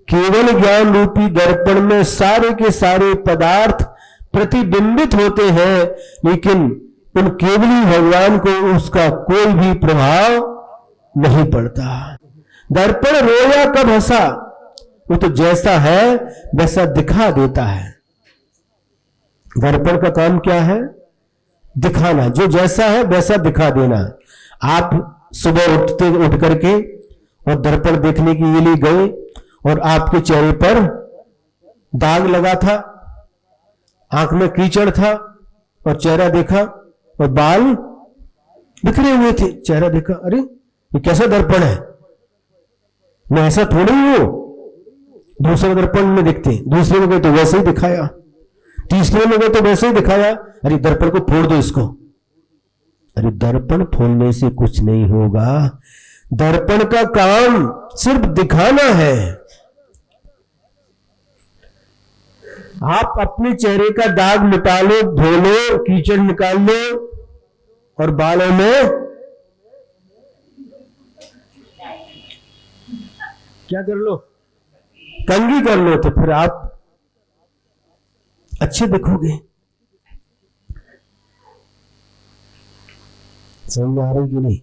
केवल ज्ञान रूपी दर्पण में सारे के सारे पदार्थ प्रतिबिंबित होते हैं, लेकिन उन केवली भगवान को उसका कोई भी प्रभाव नहीं पड़ता। दर्पण रोया कब हंसा? वो तो जैसा है वैसा दिखा देता है। दर्पण का काम क्या है? दिखाना, जो जैसा है वैसा दिखा देना। आप सुबह उठ करके और दर्पण देखने के लिए गए और आपके चेहरे पर दाग लगा था, आंख में कीचड़ था, और चेहरा देखा और बाल बिखरे हुए थे। चेहरा देखा, अरे ये कैसा दर्पण है, मैं ऐसा थोड़ी हूं। दूसरे दर्पण में दिखते, दूसरे में गए तो वैसे ही दिखाया, तीसरे में गए तो वैसे ही दिखाया। अरे दर्पण को फोड़ दो इसको। अरे दर्पण फोड़ने से कुछ नहीं होगा, दर्पण का काम सिर्फ दिखाना है। आप अपने चेहरे का दाग मिटा लो, धो लो, कीचड़ निकाल लो, और बालों में क्या कर लो? कंघी कर लो, तो फिर आप अच्छे दिखोगे। समझ आ रही कि नहीं?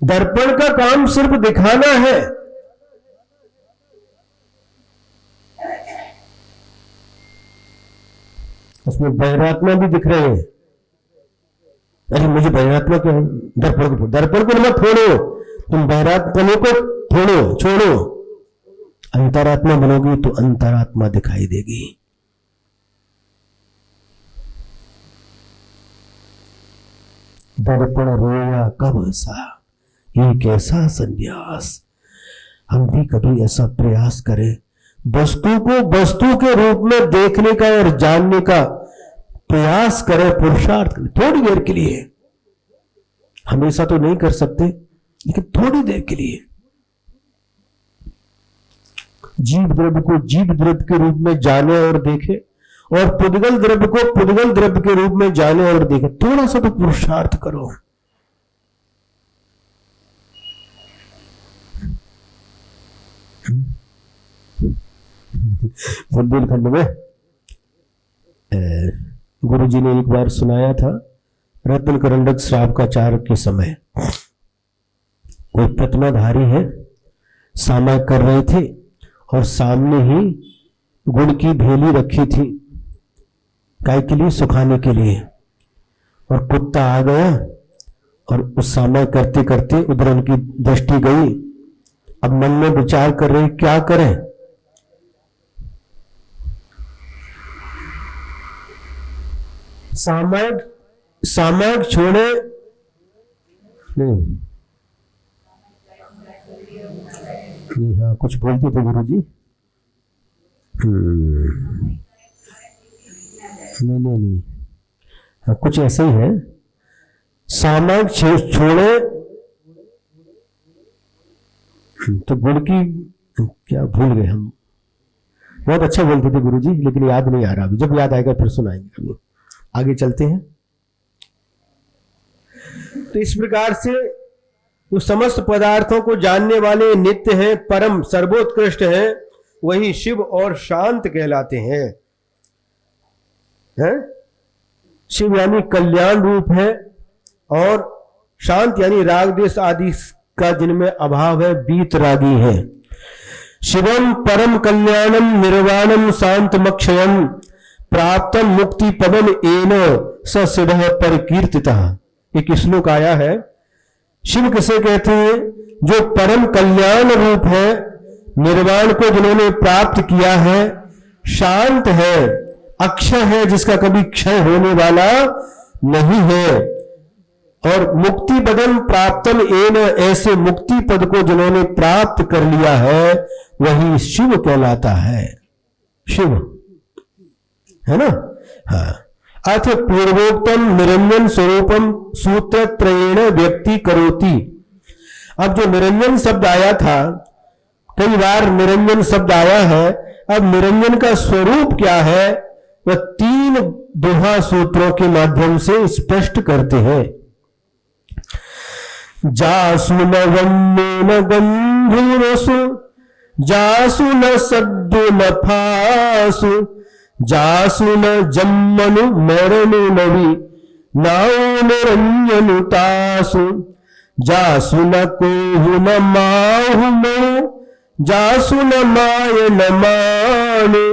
दर्पण का काम सिर्फ दिखाना है। उसमें बहिरात्मा भी दिख रहे हैं। अरे मुझे बहिरात्मा क्या है? दर्पण को मत फोड़ो, तुम बहिरात्मा को फोड़ो, छोड़ो। अंतरात्मा बनोगी तो अंतरात्मा दिखाई देगी। दर्पण रोया कब हंसा, ये कैसा संन्यास। हम भी कभी ऐसा प्रयास करें, वस्तु को वस्तु के रूप में देखने का और जानने का प्रयास करें, पुरुषार्थ करें, थोड़ी देर के लिए। हमेशा तो नहीं कर सकते, लेकिन थोड़ी देर के लिए जीव द्रव्य को जीव द्रव्य के रूप में जाने और देखे, और पुद्गल द्रव्य को पुद्गल द्रव्य के रूप में जाने और देखे। थोड़ा सा तो पुरुषार्थ करो। बुंदेलखंड में गुरु जी ने एक बार सुनाया था, रत्न करंडक श्रावकाचार्य के समय कोई प्रतिमाधारी है, सामायिक कर रहे थे और सामने ही गुड़ की भेली रखी थी, गाय के लिए, सुखाने के लिए, और कुत्ता आ गया और उस सामायिक करते करते उधर उनकी दृष्टि गई। अब मन में विचार कर रहे क्या करें। सामायिक छोड़े नहीं, हाँ कुछ बोलते थे गुरु जी। नहीं, हाँ कुछ ऐसा ही है। सामायिक छोड़े तो गुड़ की, क्या भूल गए हम। बहुत अच्छा बोलते थे गुरु जी, लेकिन याद नहीं आ रहा अभी, जब याद आएगा फिर सुनाएंगे। अभी आगे चलते हैं। तो इस प्रकार से वो समस्त पदार्थों को जानने वाले नित्य हैं, परम सर्वोत्कृष्ट हैं, वही शिव और शांत कहलाते हैं। शिव यानी कल्याण रूप है, और शांत यानी राग देश आदि का जिनमें अभाव है, बीतरागी है। शिवम परम कल्याणम निर्वाणम शांतमक्षयम प्राप्तम मुक्ति पदम एन स शिव परिकीर्तितः। एक श्लोक आया है। शिव किसे कहते हैं? जो परम कल्याण रूप है, निर्वाण को जिन्होंने प्राप्त किया है, शांत है, अक्षय है, जिसका कभी क्षय होने वाला नहीं है, और मुक्ति पदम प्राप्तम एन, ऐसे मुक्ति पद को जिन्होंने प्राप्त कर लिया है, वही शिव कहलाता है। शिव है ना। हाँ, अथ पूर्वोक्तम निरंजन स्वरूपम सूत्र त्रयेण व्यक्ति करोति। अब जो निरंजन शब्द आया था, कई बार निरंजन शब्द आया है, अब निरंजन का स्वरूप क्या है वह 3 दोहा सूत्रों के माध्यम से स्पष्ट करते हैं। जासु न वन्नो न गंधुरसु, जासु न सद्दु न फासु, जासु न जम्मनु मरनु नवि, नाउ निरंजनु तासु, जासु न कोहु न माहु मो, जासु न माय न मानु,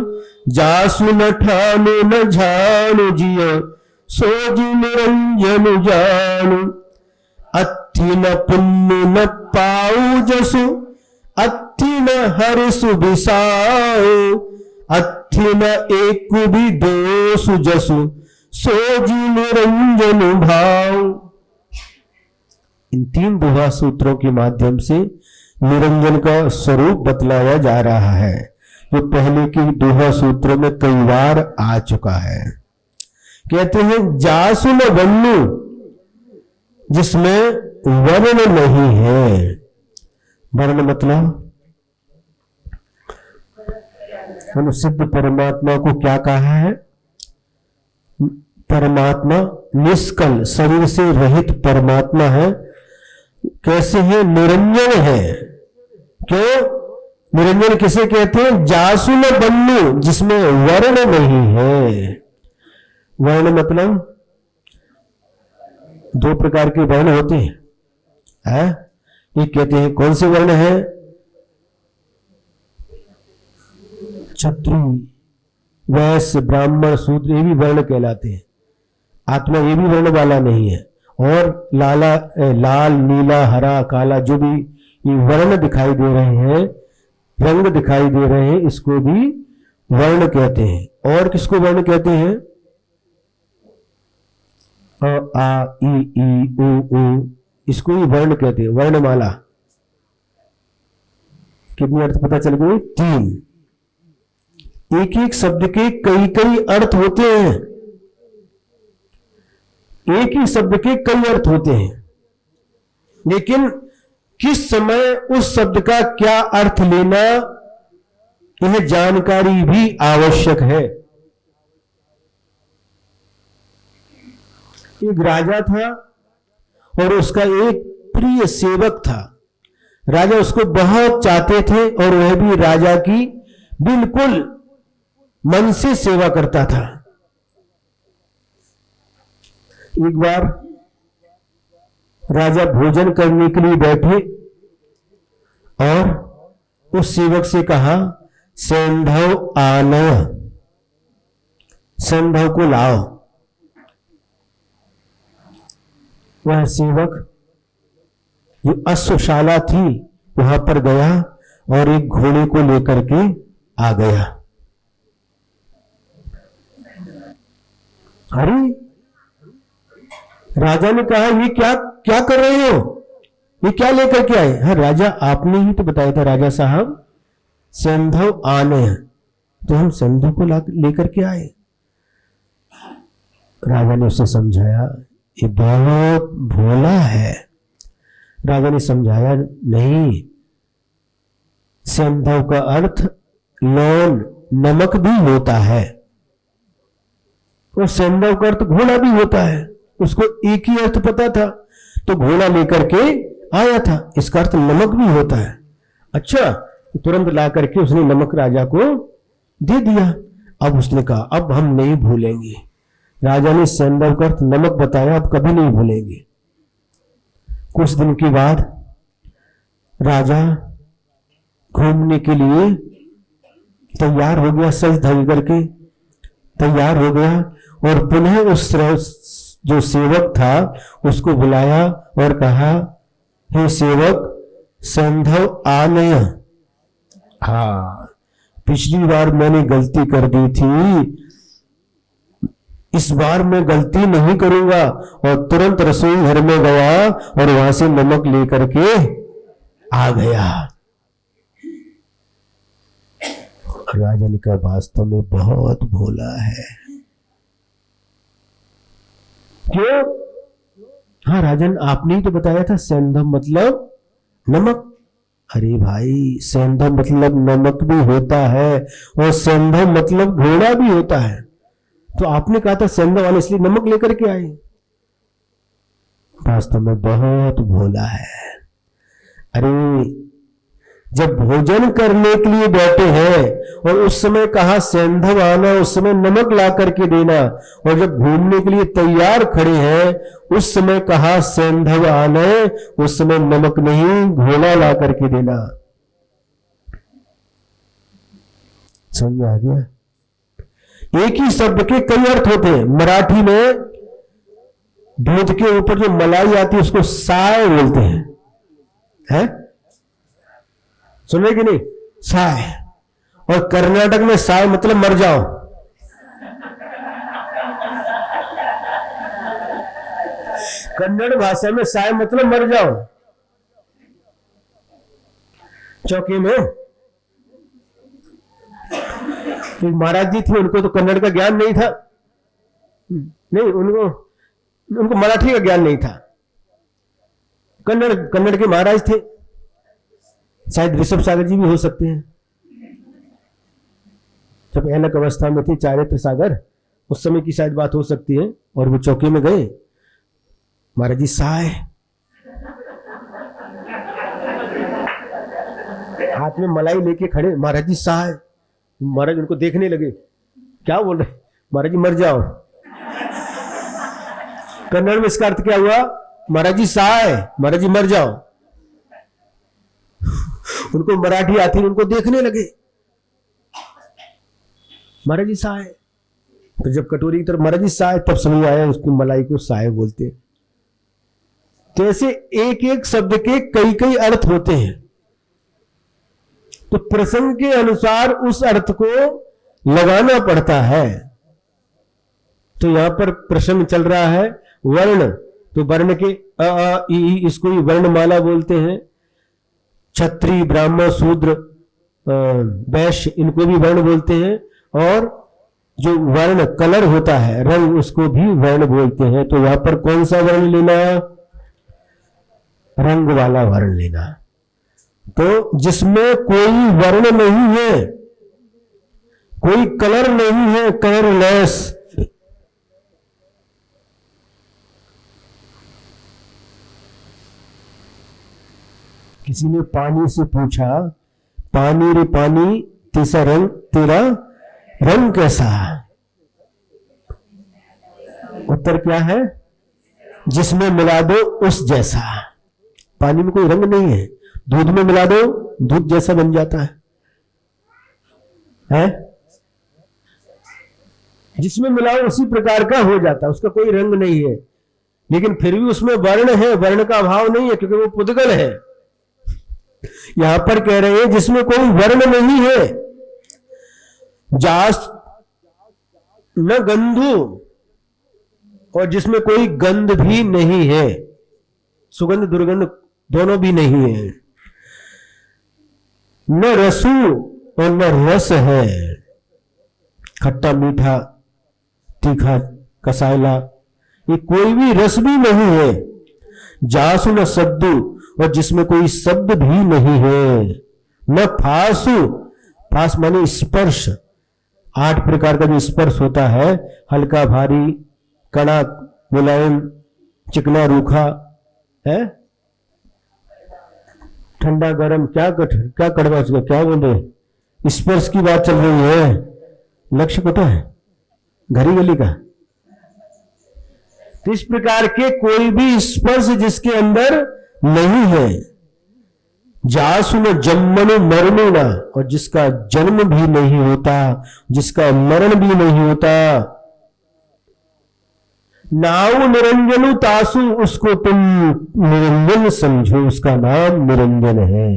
जासु न ठानु न झानु जिय, सोजि निरंजनु जानु। अत्थि न पुण्य न पाऊ जसु, अत्थि न हरिसु बिसाओ, अत्थि न एक भी दोषु जसु, सोजि निरंजन भाव। इन 3 दोहा सूत्रों के माध्यम से निरंजन का स्वरूप बतलाया जा रहा है, जो पहले के दोहा सूत्रों में कई बार आ चुका है। कहते हैं जासु न वन्नु, जिसमें वर्ण नहीं है। वर्ण मतलब सिद्ध परमात्मा को क्या कहा है? परमात्मा निष्कल, शरीर से रहित परमात्मा है। कैसे है? निरंजन है। क्यों? निरंजन किसे कहते हैं? जासु न वन्नु, जिसमें वर्ण नहीं है। वर्ण मतलब 2 प्रकार के वर्ण होते हैं। एक कहते हैं कौन से वर्ण है? क्षत्रिय, वैश्य, ब्राह्मण, शूद्र, ये भी वर्ण कहलाते हैं। आत्मा ये भी वर्ण वाला नहीं है। और लाल, नीला, हरा, काला, जो भी ये वर्ण दिखाई दे रहे हैं, रंग दिखाई दे रहे हैं, इसको भी वर्ण कहते हैं। और किसको वर्ण कहते हैं? अ, आ, ई, उ, ऊ, इसको ही वर्ण कहते हैं, वर्णमाला। कितने अर्थ पता चल गए? 3। एक एक शब्द के कई कई अर्थ होते हैं, एक ही शब्द के कई अर्थ होते हैं, लेकिन किस समय उस शब्द का क्या अर्थ लेना, यह जानकारी भी आवश्यक है। एक राजा था और उसका एक प्रिय सेवक था। राजा उसको बहुत चाहते थे और वह भी राजा की बिल्कुल मन से सेवा करता था। एक बार राजा भोजन करने के लिए बैठे और उस सेवक से कहा, सैंधव आनय, सैंधव को लाओ। वह सेवक जो अश्वशाला थी वहां पर गया और एक घोड़े को लेकर के आ गया। अरे राजा ने कहा, ये क्या क्या कर रहे हो, ये क्या लेकर के आए? हाँ राजा, आपने ही तो बताया था राजा साहब, सैंधव आने हैं, तो हम सैंधव को लेकर के आए। राजा ने उसे समझाया, ये बहुत भोला है। राजा ने समझाया, नहीं, सैंधव का अर्थ लौन, नमक भी होता है, और सैंधव का अर्थ घोड़ा भी होता है। उसको एक ही अर्थ पता था तो घोड़ा लेकर के आया था, इसका अर्थ नमक भी होता है। अच्छा, तो तुरंत ला करके उसने नमक राजा को दे दिया। अब उसने कहा, अब हम नहीं भूलेंगे। राजा ने सैंधव का अर्थ नमक बताया, अब कभी नहीं भूलेंगे। कुछ दिन के बाद राजा घूमने के लिए तैयार हो गया, सज धज करके तैयार हो गया और पुनः उस जो सेवक था उसको बुलाया और कहा, हे सेवक, सैंधव आनय। हाँ, पिछली बार मैंने गलती कर दी थी, इस बार मैं गलती नहीं करूंगा। और तुरंत रसोई घर में गया और वहां से नमक लेकर के आ गया। राजा ने कहा, वास्तव में बहुत भोला है। क्यों? हाँ राजन, आपने ही तो बताया था सैंधव मतलब नमक। अरे भाई, सैंधव मतलब नमक भी होता है और सैंधव मतलब घोड़ा भी होता है। तो आपने कहा था सैंधव वाले, इसलिए नमक लेकर के आए। वास्तव में बहुत भोला है। अरे, जब भोजन करने के लिए बैठे हैं और उस समय कहा सैंधव आना, उस समय नमक ला करके देना, और जब घूमने के लिए तैयार खड़े हैं उस समय कहा सैंधव आना, उस समय नमक नहीं घोड़ा ला करके देना। समझ में आ गया? एक ही शब्द के कई अर्थ होते हैं। मराठी में दूध के ऊपर जो मलाई आती है उसको साय बोलते हैं, सुन रहे कि नहीं? साय। और कर्नाटक में साय मतलब मर जाओ। कन्नड़ भाषा में साय मतलब मर जाओ। चौकी में तो महाराज जी थे, उनको तो कन्नड़ का ज्ञान नहीं था, नहीं, उनको मराठी का ज्ञान नहीं था। कन्नड़ के महाराज थे, शायद ऋषभ सागर जी भी हो सकते हैं। जब ऐलक अवस्था में थे चारित्र सागर, उस समय की शायद बात हो सकती है। और वो चौकी में गए, महाराज जी साय, हाथ में मलाई लेके खड़े, महाराज जी साय। महाराज उनको देखने लगे, क्या बोल रहे? महाराज जी मर जाओ। कन्नड़ में इसका अर्थ क्या हुआ? महाराज जी साय, महाराज जी मर जाओ। उनको मराठी आती, उनको देखने लगे, महाराज जी साय। तो जब कटोरी की तरफ महाराज जी साय, तब समझ आया उसको मलाई को साय बोलते हैं। तो ऐसे एक एक शब्द के कई कई अर्थ होते हैं, तो प्रसंग के अनुसार उस अर्थ को लगाना पड़ता है। तो यहां पर प्रसंग चल रहा है वर्ण, तो वर्ण के अ आ इ ई इसको ही वर्णमाला बोलते हैं। क्षत्रिय ब्राह्मण शूद्र वैश्य इनको भी वर्ण बोलते हैं। और जो वर्ण कलर होता है रंग उसको भी वर्ण बोलते हैं। तो यहां पर कौन सा वर्ण लेना, रंग वाला वर्ण लेना। तो जिसमें कोई वर्ण नहीं है, कोई कलर नहीं है, कलरलेस, किसी ने पानी से पूछा, पानी रे पानी तेरा रंग कैसा? उत्तर क्या है? जिसमें मिला दो उस जैसा। पानी में कोई रंग नहीं है, दूध में मिला दो दूध जैसा बन जाता है? जिसमें मिलाओ उसी प्रकार का हो जाता है, उसका कोई रंग नहीं है। लेकिन फिर भी उसमें वर्ण है, वर्ण का अभाव नहीं है क्योंकि वो पुद्गल है। यहां पर कह रहे हैं जिसमें कोई वर्ण नहीं है, जास न गंधु, और जिसमें कोई गंध भी नहीं है, सुगंध दुर्गंध दोनों भी नहीं है, न रसु और न रस है, खट्टा मीठा तीखा कसायला, ये कोई भी रस भी नहीं है। जासु न सद्दु, और जिसमें कोई शब्द भी नहीं है, न फासु, फास माने स्पर्श, 8 प्रकार का जो स्पर्श होता है, हल्का भारी कड़ा मुलायम चिकना रूखा है, ठंडा गरम, क्या कड़वा, उसका क्या बोल रहे, स्पर्श की बात चल रही है। लक्ष्य पता है घड़ी गली का। तो इस प्रकार के कोई भी स्पर्श जिसके अंदर नहीं है, जासु न जन्मनु मरणु न, और जिसका जन्म भी नहीं होता, जिसका मरण भी नहीं होता, नाउ निरंजनु तासु, उसको तुम निरंजन समझो, उसका नाम निरंजन है।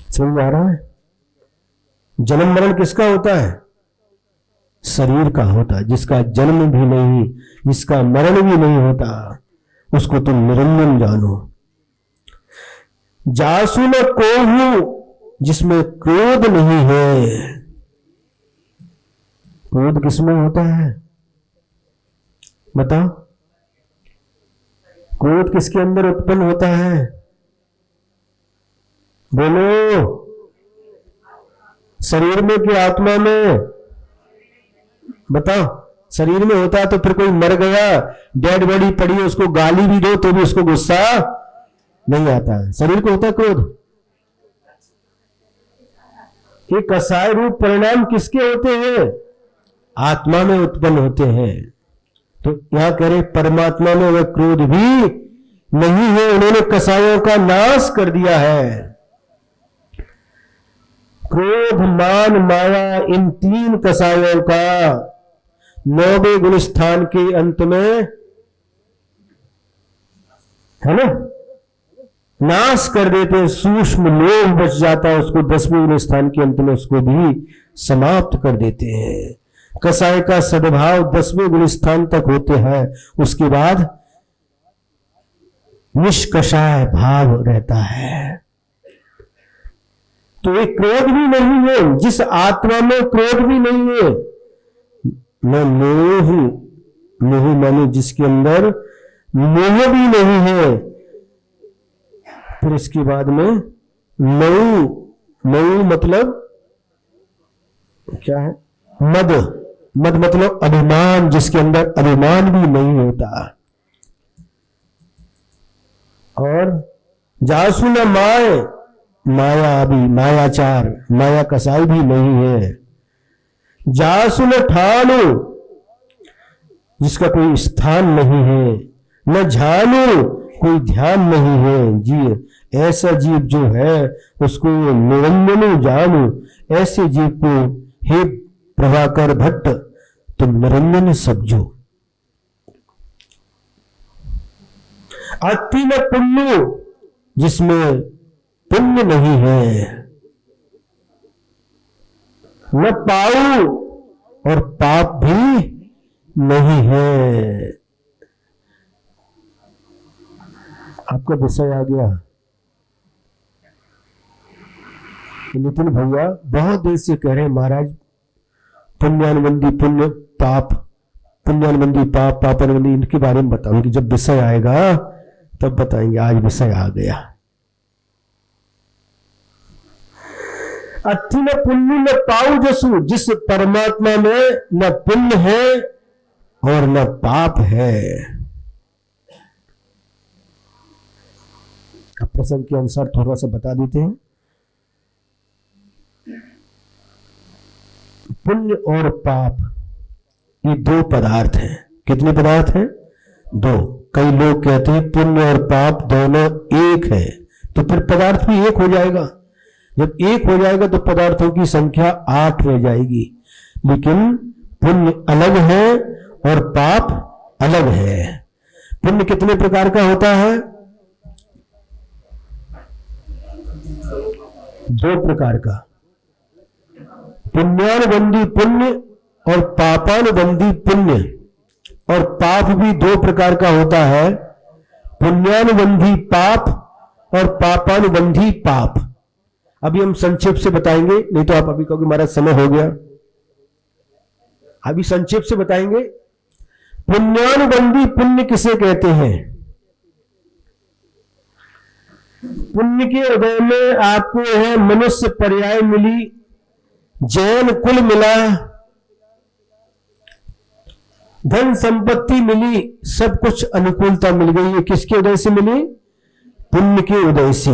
समझ आ रहा है? जन्म मरण किसका होता है? शरीर का होता है। जिसका जन्म भी नहीं, जिसका मरण भी नहीं होता, उसको तुम निरंजन जानो। जासु न कोहु, जिसमें क्रोध नहीं है। क्रोध किसमें होता है बताओ? क्रोध किसके अंदर उत्पन्न होता है? बोलो। शरीर में कि आत्मा में? बताओ। शरीर में होता है तो फिर कोई मर गया, डेड बॉडी पड़ी है, उसको गाली भी दो तो भी उसको गुस्सा नहीं आता है। शरीर को होता है क्रोध। ये कसाय रूप परिणाम किसके होते हैं? आत्मा में उत्पन्न होते हैं। तो यहां कह रहे परमात्मा में वह क्रोध भी नहीं है, उन्होंने कसायों का नाश कर दिया है। क्रोध मान माया इन 3 कसायों का 9वें गुण स्थान के अंत में है ना नाश कर देते। सूक्ष्म लोभ बच जाता है, उसको 10वें गुण स्थान के अंत में उसको भी समाप्त कर देते हैं। कसाय का सद्भाव 10वें गुण स्थान तक होते हैं, उसके बाद निष्कषाय भाव रहता है। तो एक क्रोध भी नहीं है, जिस आत्मा में क्रोध भी नहीं है, न मोह, मोह माने जिसके अंदर मोह भी नहीं है। फिर इसके बाद में मऊ, मऊ मतलब क्या है? मद, मद मतलब अभिमान, जिसके अंदर अभिमान भी नहीं होता। और जासु न माय, माया भी, मायाचार, माया कसाई भी नहीं है। जासु न ठानु, जिसका कोई स्थान नहीं है। न झानु, कोई ध्यान नहीं है। जी ऐसा जीव जो है उसको निरंजनु जानू। ऐसे जीव को हे प्रभाकर भट्ट तुम निरंजन समझो। अति न पुण्य, जिसमें पुण्य नहीं है। न पाऊ, और पाप भी नहीं है। आपका विषय आ गया। नितिन भैया बहुत देर से कह रहे हैं महाराज पुण्यानुबंधी पुण्य पाप, पुण्यानुबंधी पाप, पापानुबंधी, इनके बारे में बताऊंगी जब विषय आएगा तब बताएंगे। आज विषय आ गया। अति न पुण्य न पाऊ जसु, जिस परमात्मा में न पुण्य है और न पाप है। अब प्रसंग के अनुसार थोड़ा सा बता देते हैं। पुण्य और पाप ये दो पदार्थ हैं। कितने पदार्थ हैं? दो। कई लोग कहते हैं पुण्य और पाप दोनों एक है, तो फिर पदार्थ भी एक हो जाएगा। जब एक हो जाएगा तो पदार्थों की संख्या 8 रह जाएगी। लेकिन पुण्य अलग है और पाप अलग है। पुण्य कितने प्रकार का होता है? 2 प्रकार का। पुण्यानुबंधी पुण्य और पापानुबंधी पुण्य। और पाप भी 2 प्रकार का होता है, पुण्यानुबंधी पाप और पापानुबंधी पाप। अभी हम संक्षेप से बताएंगे, नहीं तो आप अभी कहोगे हमारा समय हो गया। अभी संक्षेप से बताएंगे। पुण्यानुबंधी पुण्य किसे कहते हैं? पुण्य के उदय में आपको यह मनुष्य पर्याय मिली, जैन कुल मिला, धन संपत्ति मिली, सब कुछ अनुकूलता मिल गई। ये किसके उदय से मिली? पुण्य के उदय से।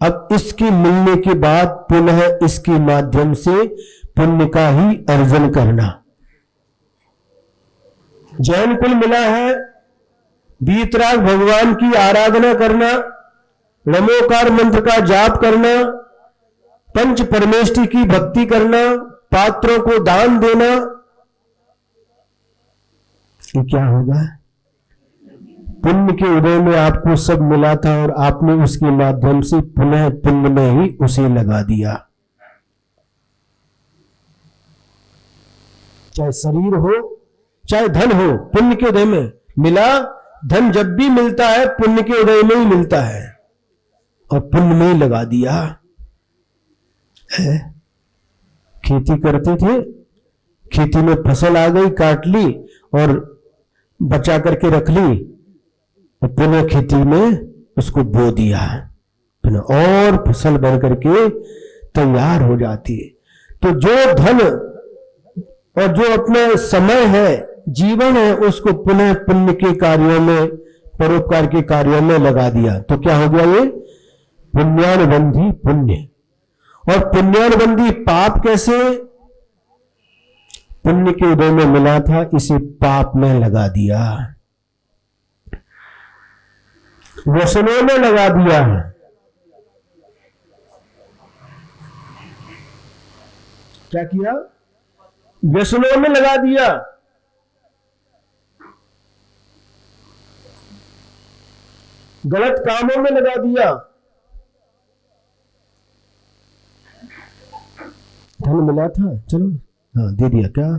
अब इसके मिलने के बाद पुनः इसके माध्यम से पुण्य का ही अर्जन करना। जैन कुल मिला है, वीतराग भगवान की आराधना करना, नमोकार मंत्र का जाप करना, पंच परमेष्टि की भक्ति करना, पात्रों को दान देना। ये क्या होगा? पुण्य के उदय में आपको सब मिला था और आपने उसके माध्यम से पुनः पुण्य में ही उसे लगा दिया। चाहे शरीर हो चाहे धन हो, पुण्य के उदय में मिला। धन जब भी मिलता है पुण्य के उदय में ही मिलता है और पुण्य में ही लगा दिया है। खेती करते थे, खेती में फसल आ गई, काट ली और बचा करके रख ली, और पुनः खेती में उसको बो दिया, पुनः और फसल बन करके तैयार हो जाती है। तो जो धन और जो अपना समय है, जीवन है, उसको पुनः पुण्य के कार्यों में, परोपकार के कार्यों में लगा दिया, तो क्या हो गया? ये पुण्यानुबंधी पुण्य। और पुण्यानुबंधी पाप कैसे? पुण्य के उदय में मिला था, इसे पाप में लगा दिया, व्यसनों में लगा दिया। क्या किया? व्यसनों में लगा दिया। गलत कामों में लगा दिया। धन मिला था, चलो हाँ दे दिया। क्या?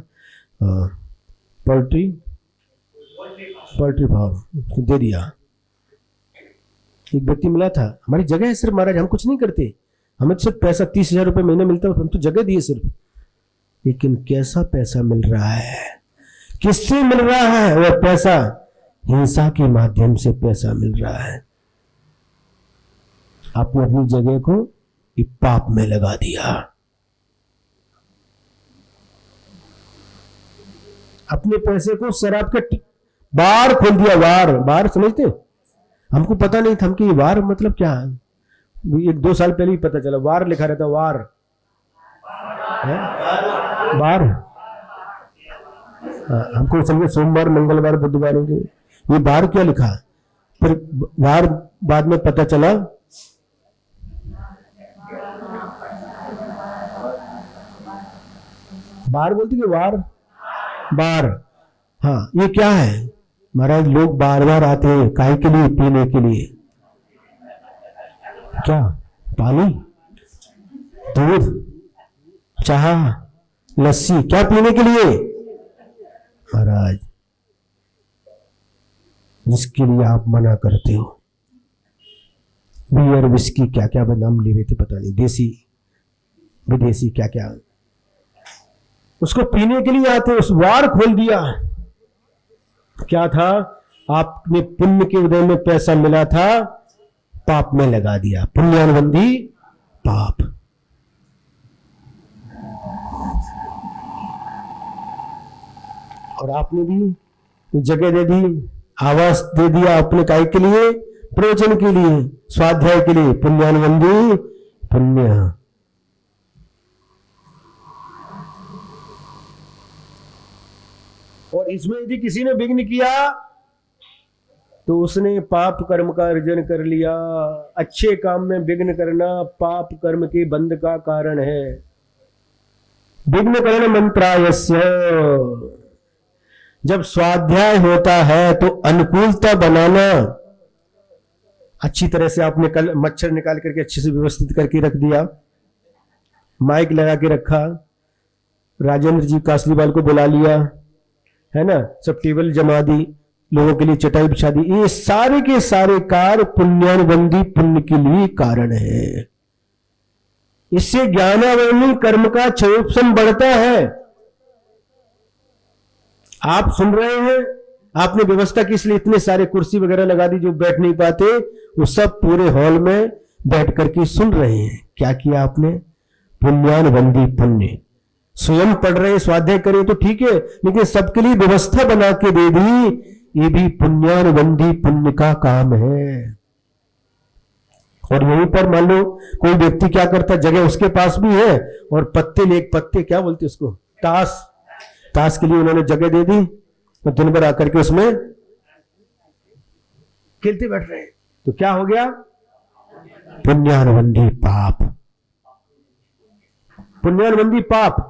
पोल्ट्री फार्म दे दिया। एक व्यक्ति मिला था, हमारी जगह है सिर्फ महाराज, हम कुछ नहीं करते, हमें तो सिर्फ पैसा 30,000 रुपये महीने मिलता है, हम तो जगह दिए सिर्फ। लेकिन कैसा पैसा मिल रहा है? किससे मिल रहा है वह पैसा? हिंसा के माध्यम से पैसा मिल रहा है। आपने अपनी जगह को पाप में लगा दिया। अपने पैसे को शराब के बार खोल दिया। बार समझते? हमको पता नहीं था, हमको ये वार मतलब क्या है। 1-2 साल पहले ही पता चला। वार लिखा रहता, वार है? बार हमको समझे सोमवार मंगलवार बुधवार हो गए, ये बार क्या लिखा? फिर वार बाद में पता चला बार बोलते कि बार। हाँ, ये क्या है महाराज? लोग बार बार आते हैं, काहे के लिए? पीने के लिए। क्या? पानी, दूध, चाह, लस्सी, क्या पीने के लिए? महाराज जिसके लिए आप मना करते हो, बियर विस्की क्या क्या नाम ले रहे थे पता नहीं, देसी विदेशी क्या क्या, उसको पीने के लिए आते, उस वार खोल दिया। क्या था? आपने पुण्य के उदय में पैसा मिला था, पाप में लगा दिया, पुण्यानुबंधी पाप। और आपने भी जगह दे दी, आवास दे दिया अपने काय के लिए, प्रवचन के लिए, स्वाध्याय के लिए, पुण्यानुबंधी पुण्य। और इसमें यदि किसी ने विघ्न किया तो उसने पाप कर्म का अर्जन कर लिया। अच्छे काम में विघ्न करना पाप कर्म के बंध का कारण है। विघ्न करण मंत्रायस्य, जब स्वाध्याय होता है तो अनुकूलता बनाना, अच्छी तरह से आपने कल मच्छर निकाल करके अच्छे से व्यवस्थित करके रख दिया, माइक लगा के रखा, राजेंद्र जी कासलीवाल को बुला लिया, है ना, सब टेबल जमा दी, लोगों के लिए चटाई बिछा दी, ये सारे के सारे कार्य पुण्यानुबंधी पुण्य के लिए कारण है। इससे ज्ञानावरणी कर्म का क्षयोपशम बढ़ता है। आप सुन रहे हैं, आपने व्यवस्था की इसलिए इतने सारे कुर्सी वगैरह लगा दी, जो बैठ नहीं पाते वो सब पूरे हॉल में बैठ करके सुन रहे हैं। क्या किया आपने? पुण्यानुबंधी पुण्य। स्वयं पढ़ रहे स्वाध्याय करें तो ठीक है, लेकिन सबके लिए व्यवस्था बना के दे दी, ये भी पुण्यानुबंधी पुण्य का काम है। और यहीं पर मान लो कोई व्यक्ति क्या करता, जगह उसके पास भी है और पत्ते ले, पत्ते क्या बोलते उसको, ताश के लिए उन्होंने जगह दे दी, तो दिन भर आकर के उसमें खेलते बैठ रहे हैं, तो क्या हो गया? पुण्यानुबंधी पाप। पुण्यानुबंधी पाप,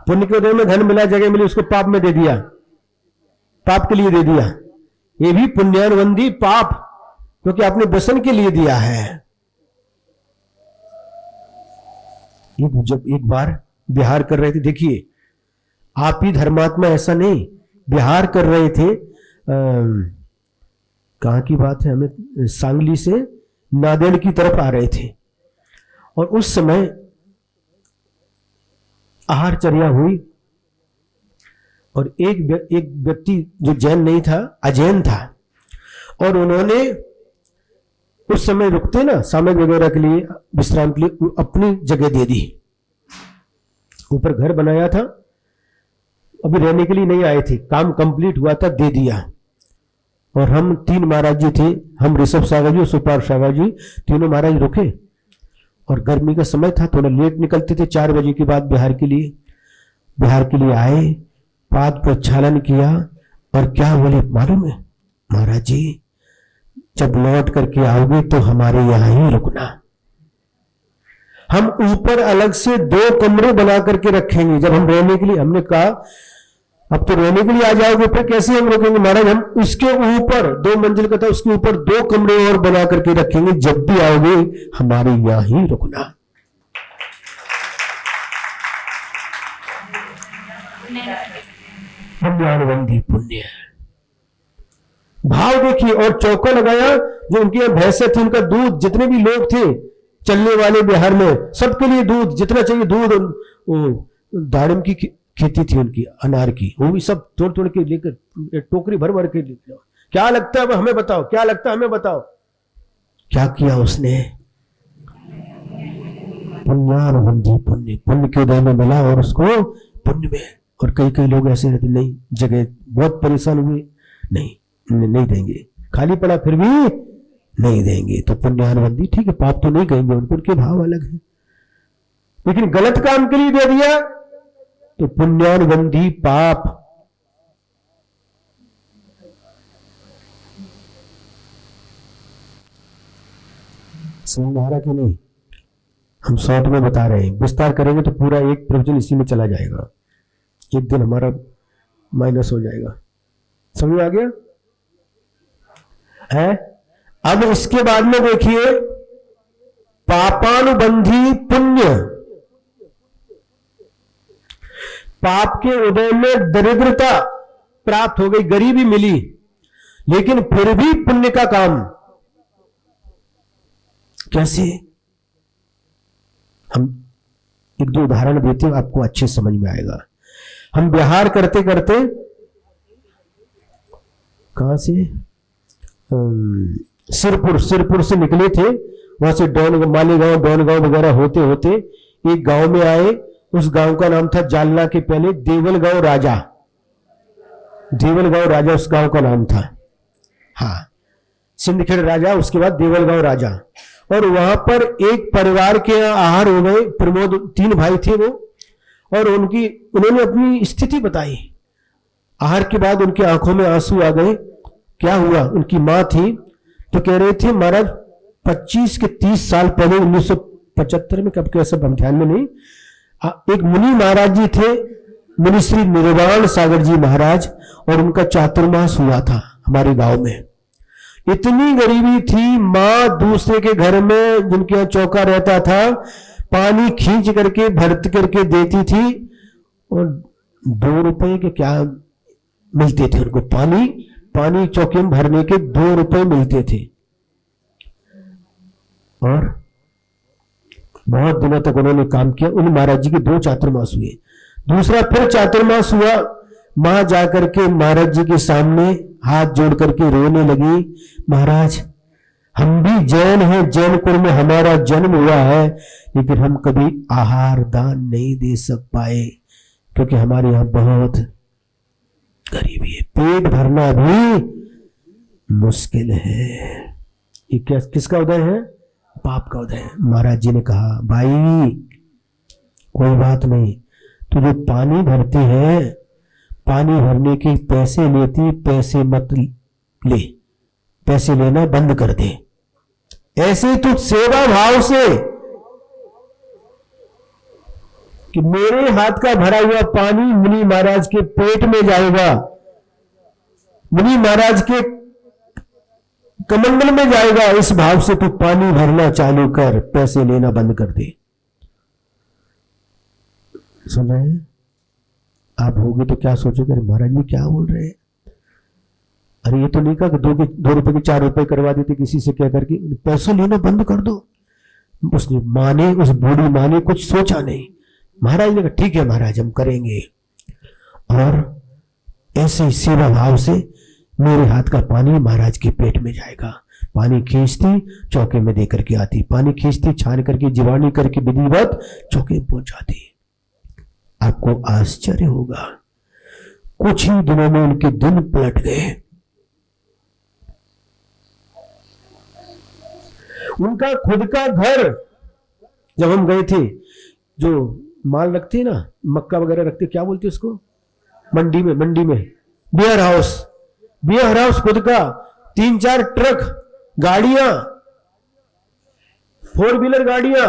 पुण्य के उदय में धन मिला, जगह मिली, उसको पाप में दे दिया, पाप के लिए दे दिया। ये भी पुण्यानुबंधी पाप, क्योंकि आपने व्यसन के लिए दिया है। जब एक बार विहार कर रहे थे, देखिए आप ही धर्मात्मा, ऐसा नहीं, विहार कर रहे थे, कहां की बात है, हमें सांगली से नांदेड़ की तरफ आ रहे थे, और उस समय आहारचर्या हुई, और एक व्यक्ति जो जैन नहीं था, अजैन था, और उन्होंने उस समय रुकते ना सामग्री वगैरह के लिए, विश्राम के लिए, अपनी जगह दे दी। ऊपर घर बनाया था, अभी रहने के लिए नहीं आए थे, काम कंप्लीट हुआ था, दे दिया। और हम 3 महाराज जी थे, हम ऋषभ सागर जी और सुपार सागर जी, तीनों महाराज रुके, और गर्मी का समय था, थोड़ा लेट निकलते थे, 4 बजे के बाद बिहार के लिए आए, पाद प्रक्षालन किया, और क्या बोले मालूम है? महाराज जी जब लौट करके आओगे तो हमारे यहां ही रुकना, हम ऊपर अलग से 2 कमरे बना करके रखेंगे जब हम रहने के लिए। हमने कहा अब तो रहने के लिए आ जाओगे, फिर कैसे हम रुकेंगे? महाराज हम उसके ऊपर 2 मंजिल का था, उसके ऊपर 2 कमरे और बना करके रखेंगे, जब भी आओगे हमारे यहां ही रुकना। पुण्यानुबंधी पुण्य भाव देखिए। और चौका लगाया, जो उनके यहाँ भैंसे थी, उनका दूध, जितने भी लोग थे चलने वाले बिहार में, सबके लिए दूध जितना चाहिए, दूध, दाड़म की खेती थी उनकी, अनार की, वो भी सब तोड़ तोड़ के लेकर, टोकरी भर भर के लेकर। क्या लगता है हमें बताओ, क्या लगता है हमें बताओ? क्या किया उसने? पुण्यानुबंधी पुण्य, पुण्य के उदय में मिला और उसको पुण्य में। और कई लोग ऐसे रहते, नहीं जगह बहुत परेशान हुए, नहीं देंगे, खाली पड़ा फिर भी नहीं देंगे, तो पुण्यानुबंधी ठीक है, पाप तो नहीं कहेंगे उनको, उनके भाव अलग है। लेकिन गलत काम के लिए दे दिया तो पुण्यानुबंधी पाप। समझ में आ रहा कि नहीं? हम शॉर्ट में बता रहे हैं, विस्तार करेंगे तो पूरा एक प्रवचन इसी में चला जाएगा, एक दिन हमारा माइनस हो जाएगा। समझ में आ गया है? अब इसके बाद में देखिए, पापानुबंधी पुण्य। पाप के उदय में दरिद्रता, प्राप्त हो गई, गरीबी मिली, लेकिन फिर भी पुण्य का काम कैसे? हम एक दो उदाहरण देते हैं, आपको अच्छे समझ में आएगा। हम बिहार करते करते कहां से, सिरपुर से निकले थे, वहां से मालेगांव डोनगांव वगैरह होते होते एक गांव में आए। उस गांव का नाम था जालना के पहले देवलगांव राजा, उस गांव का नाम था। हाँ, सिंदखेड़ राजा, उसके बाद देवलगांव राजा। और वहां पर एक परिवार के आहार हो गए, प्रमोद, 3 भाई थे वो, और उन्होंने अपनी स्थिति बताई। आहार के बाद उनकी आंखों में आंसू आ गए। क्या हुआ? उनकी मां थी तो कह रहे थे, महाराज 25 के 30 साल पहले 1975 में, कब कैसे हम ध्यान में नहीं, एक मुनि महाराज जी थे, मुनि श्री निर्वाण सागर जी महाराज, और उनका चातुर्मास हुआ था हमारे गांव में। इतनी गरीबी थी, मां दूसरे के घर में जिनके यहाँ चौका रहता था, पानी खींच करके भरत करके देती थी, और 2 रुपए के क्या मिलते थे उनको, पानी चौके में भरने के 2 रुपए मिलते थे। और बहुत दिनों तक उन्होंने काम किया। उन महाराज जी के 2 चातुर्मास हुए। दूसरा फिर चातुर्मास हुआ, मां जाकर के महाराज जी के सामने हाथ जोड़ करके रोने लगी, महाराज हम भी जैन हैं, जैन कुल में हमारा जन्म हुआ है, लेकिन हम कभी आहार दान नहीं दे सक पाए, क्योंकि हमारे यहाँ बहुत गरीबी है, पेट भरना भी मुश्किल है। ये क्या, किसका उदय है? पाप का उदय है। महाराज जी ने कहा, भाई कोई बात नहीं, तू जो पानी भरती है, पानी भरने के पैसे लेती, पैसे मत ले, पैसे लेना बंद कर दे। ऐसे तू सेवा भाव से कि मेरे हाथ का भरा हुआ पानी मुनि महाराज के पेट में जाएगा, मुनि महाराज के कमंडल में जाएगा, इस भाव से तू पानी भरना चालू कर, पैसे लेना बंद कर दे। सुना है? आप होगे तो क्या सोचोगे, अरे महाराज जी क्या बोल रहे हैं? अरे ये तो नहीं कहा कि 2 रुपए के 4 रुपए करवा देते किसी से, क्या करके पैसा लेना बंद कर दो। उसने माने, उस बूढ़ी माँ ने कुछ सोचा नहीं। महाराज ने कहा ठीक है महाराज, हम करेंगे। और ऐसे ही सेवा भाव से मेरे हाथ का पानी महाराज के पेट में जाएगा। पानी खींचती, चौके में दे करके आती, पानी खींचती, छान करके जीवाणी करके विधिवत चौके पहुंचाती। आपको आश्चर्य होगा, कुछ ही दिनों में उनके दिन पलट गए। उनका खुद का घर, जब हम गए थे, जो माल रखते ना, मक्का वगैरह रखते, क्या बोलते उसको, मंडी में बियर हाउस खुद का, 3-4 ट्रक, गाड़ियां, 4 व्हीलर गाड़ियां,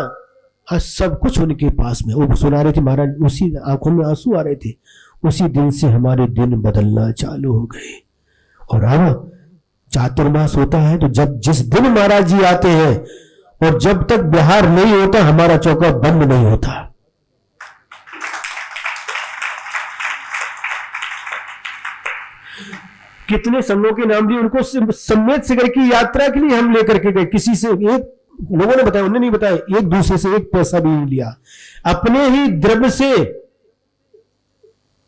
सब कुछ उनके पास में। वो सुना रहे थे महाराज, उसी आंखों में आंसू आ रहे थे। उसी दिन से हमारे दिन बदलना चालू हो गए। और अब चातुर्मास होता है तो जिस दिन महाराज जी आते हैं, और जब तक बिहार नहीं होता हमारा चौका बंद नहीं होता। कितने संघों के नाम दिए उनको, सम्मेद सागर की यात्रा के लिए हम लेकर के गए। किसी से, एक लोगों ने बताया, उन्होंने नहीं बताया, एक दूसरे से एक पैसा भी नहीं लिया, अपने ही द्रव्य से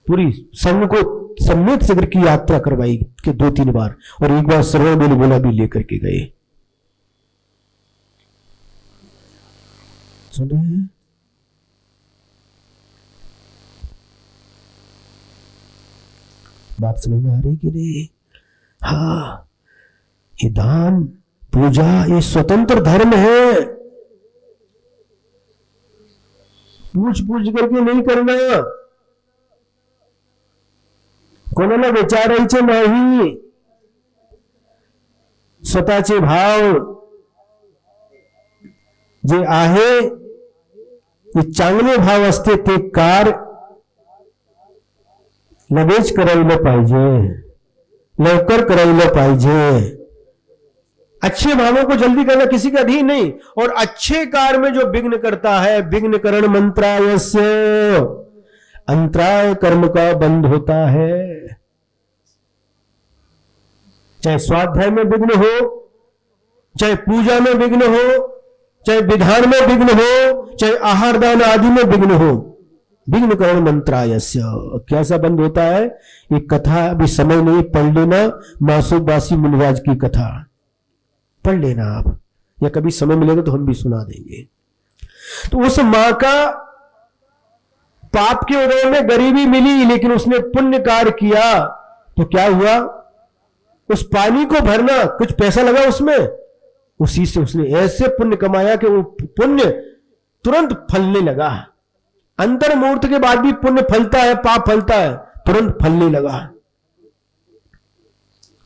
पूरी संघ को सम्मेद सागर की यात्रा करवाई के 2-3 बार, और एक बार श्रवण बेल बोला भी लेकर के गए। सुने? बात समझ में आ रही कि नहीं? हाँ, ये दान पूजा ये स्वतंत्र धर्म है, पूछ करके नहीं करना। कोणाला विचारायचे नाही, स्वतःचे भाव जे आहे ते चांगले भाव असते, ते कार्य लगेच करायला पाहिजे, लवकर करायला पाहिजे। अच्छे भावों को जल्दी करना किसी का अधीन नहीं। और अच्छे कार्य में जो विघ्न करता है, विघ्न करण मंत्रायस्य, अंतराय कर्म का बंद होता है। चाहे स्वाध्याय में विघ्न हो, चाहे पूजा में विघ्न हो, चाहे विधान में विघ्न हो, चाहे आहार दान आदि में विघ्न हो, विघ्न करण मंत्रायस्य। कैसा बंद होता है? एक कथा अभी समय नहीं, पढ़ लेना, मासूबासी मुनिराज की कथा पढ़ लेना आप, या कभी समय मिलेगा तो हम भी सुना देंगे। तो उस मां का पाप के उदय में गरीबी मिली, लेकिन उसने पुण्य कार्य किया तो क्या हुआ? उस पानी को भरना, कुछ पैसा लगा उसमें, उसी से उसने ऐसे पुण्य कमाया कि वो पुण्य तुरंत फलने लगा। अंतर मुहूर्त के बाद भी पुण्य फलता है, पाप फलता है, तुरंत फलने लगा।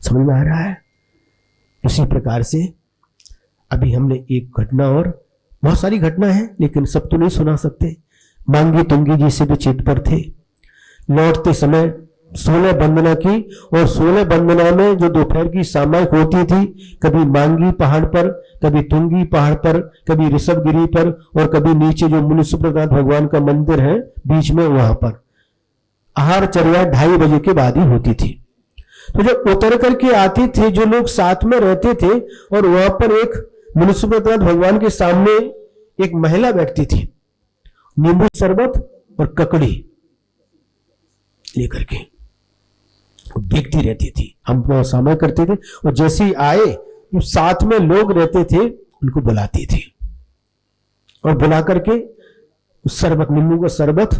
समझ में आ रहा है? इसी प्रकार से अभी हमने एक घटना, और बहुत सारी घटना है लेकिन सब तो नहीं सुना सकते। मांगी तुंगी जी से भी चित पर थे, लौटते समय 16 वंदना की, और 16 वंदना में जो दोपहर की सामयिक होती थी, कभी मांगी पहाड़ पर, कभी तुंगी पहाड़ पर, कभी ऋषभगिरी पर, और कभी नीचे जो मुनि सुप्रनाथ भगवान का मंदिर है बीच में, वहां पर आहार चर्या 2:30 बजे के बाद ही होती थी। तो जब उतर करके आते थे जो लोग साथ में रहते थे, और वहां पर एक मुनि सुप्रनाथ भगवान के सामने एक महिला बैठती थी, नींबू शरबत और ककड़ी लेकर के देखती रहती थी। हम अपना समय करते थे, और जैसे ही आए तो साथ में लोग रहते थे उनको बुलाती थी, और बुला करके उस शरबत, नींबू का शरबत,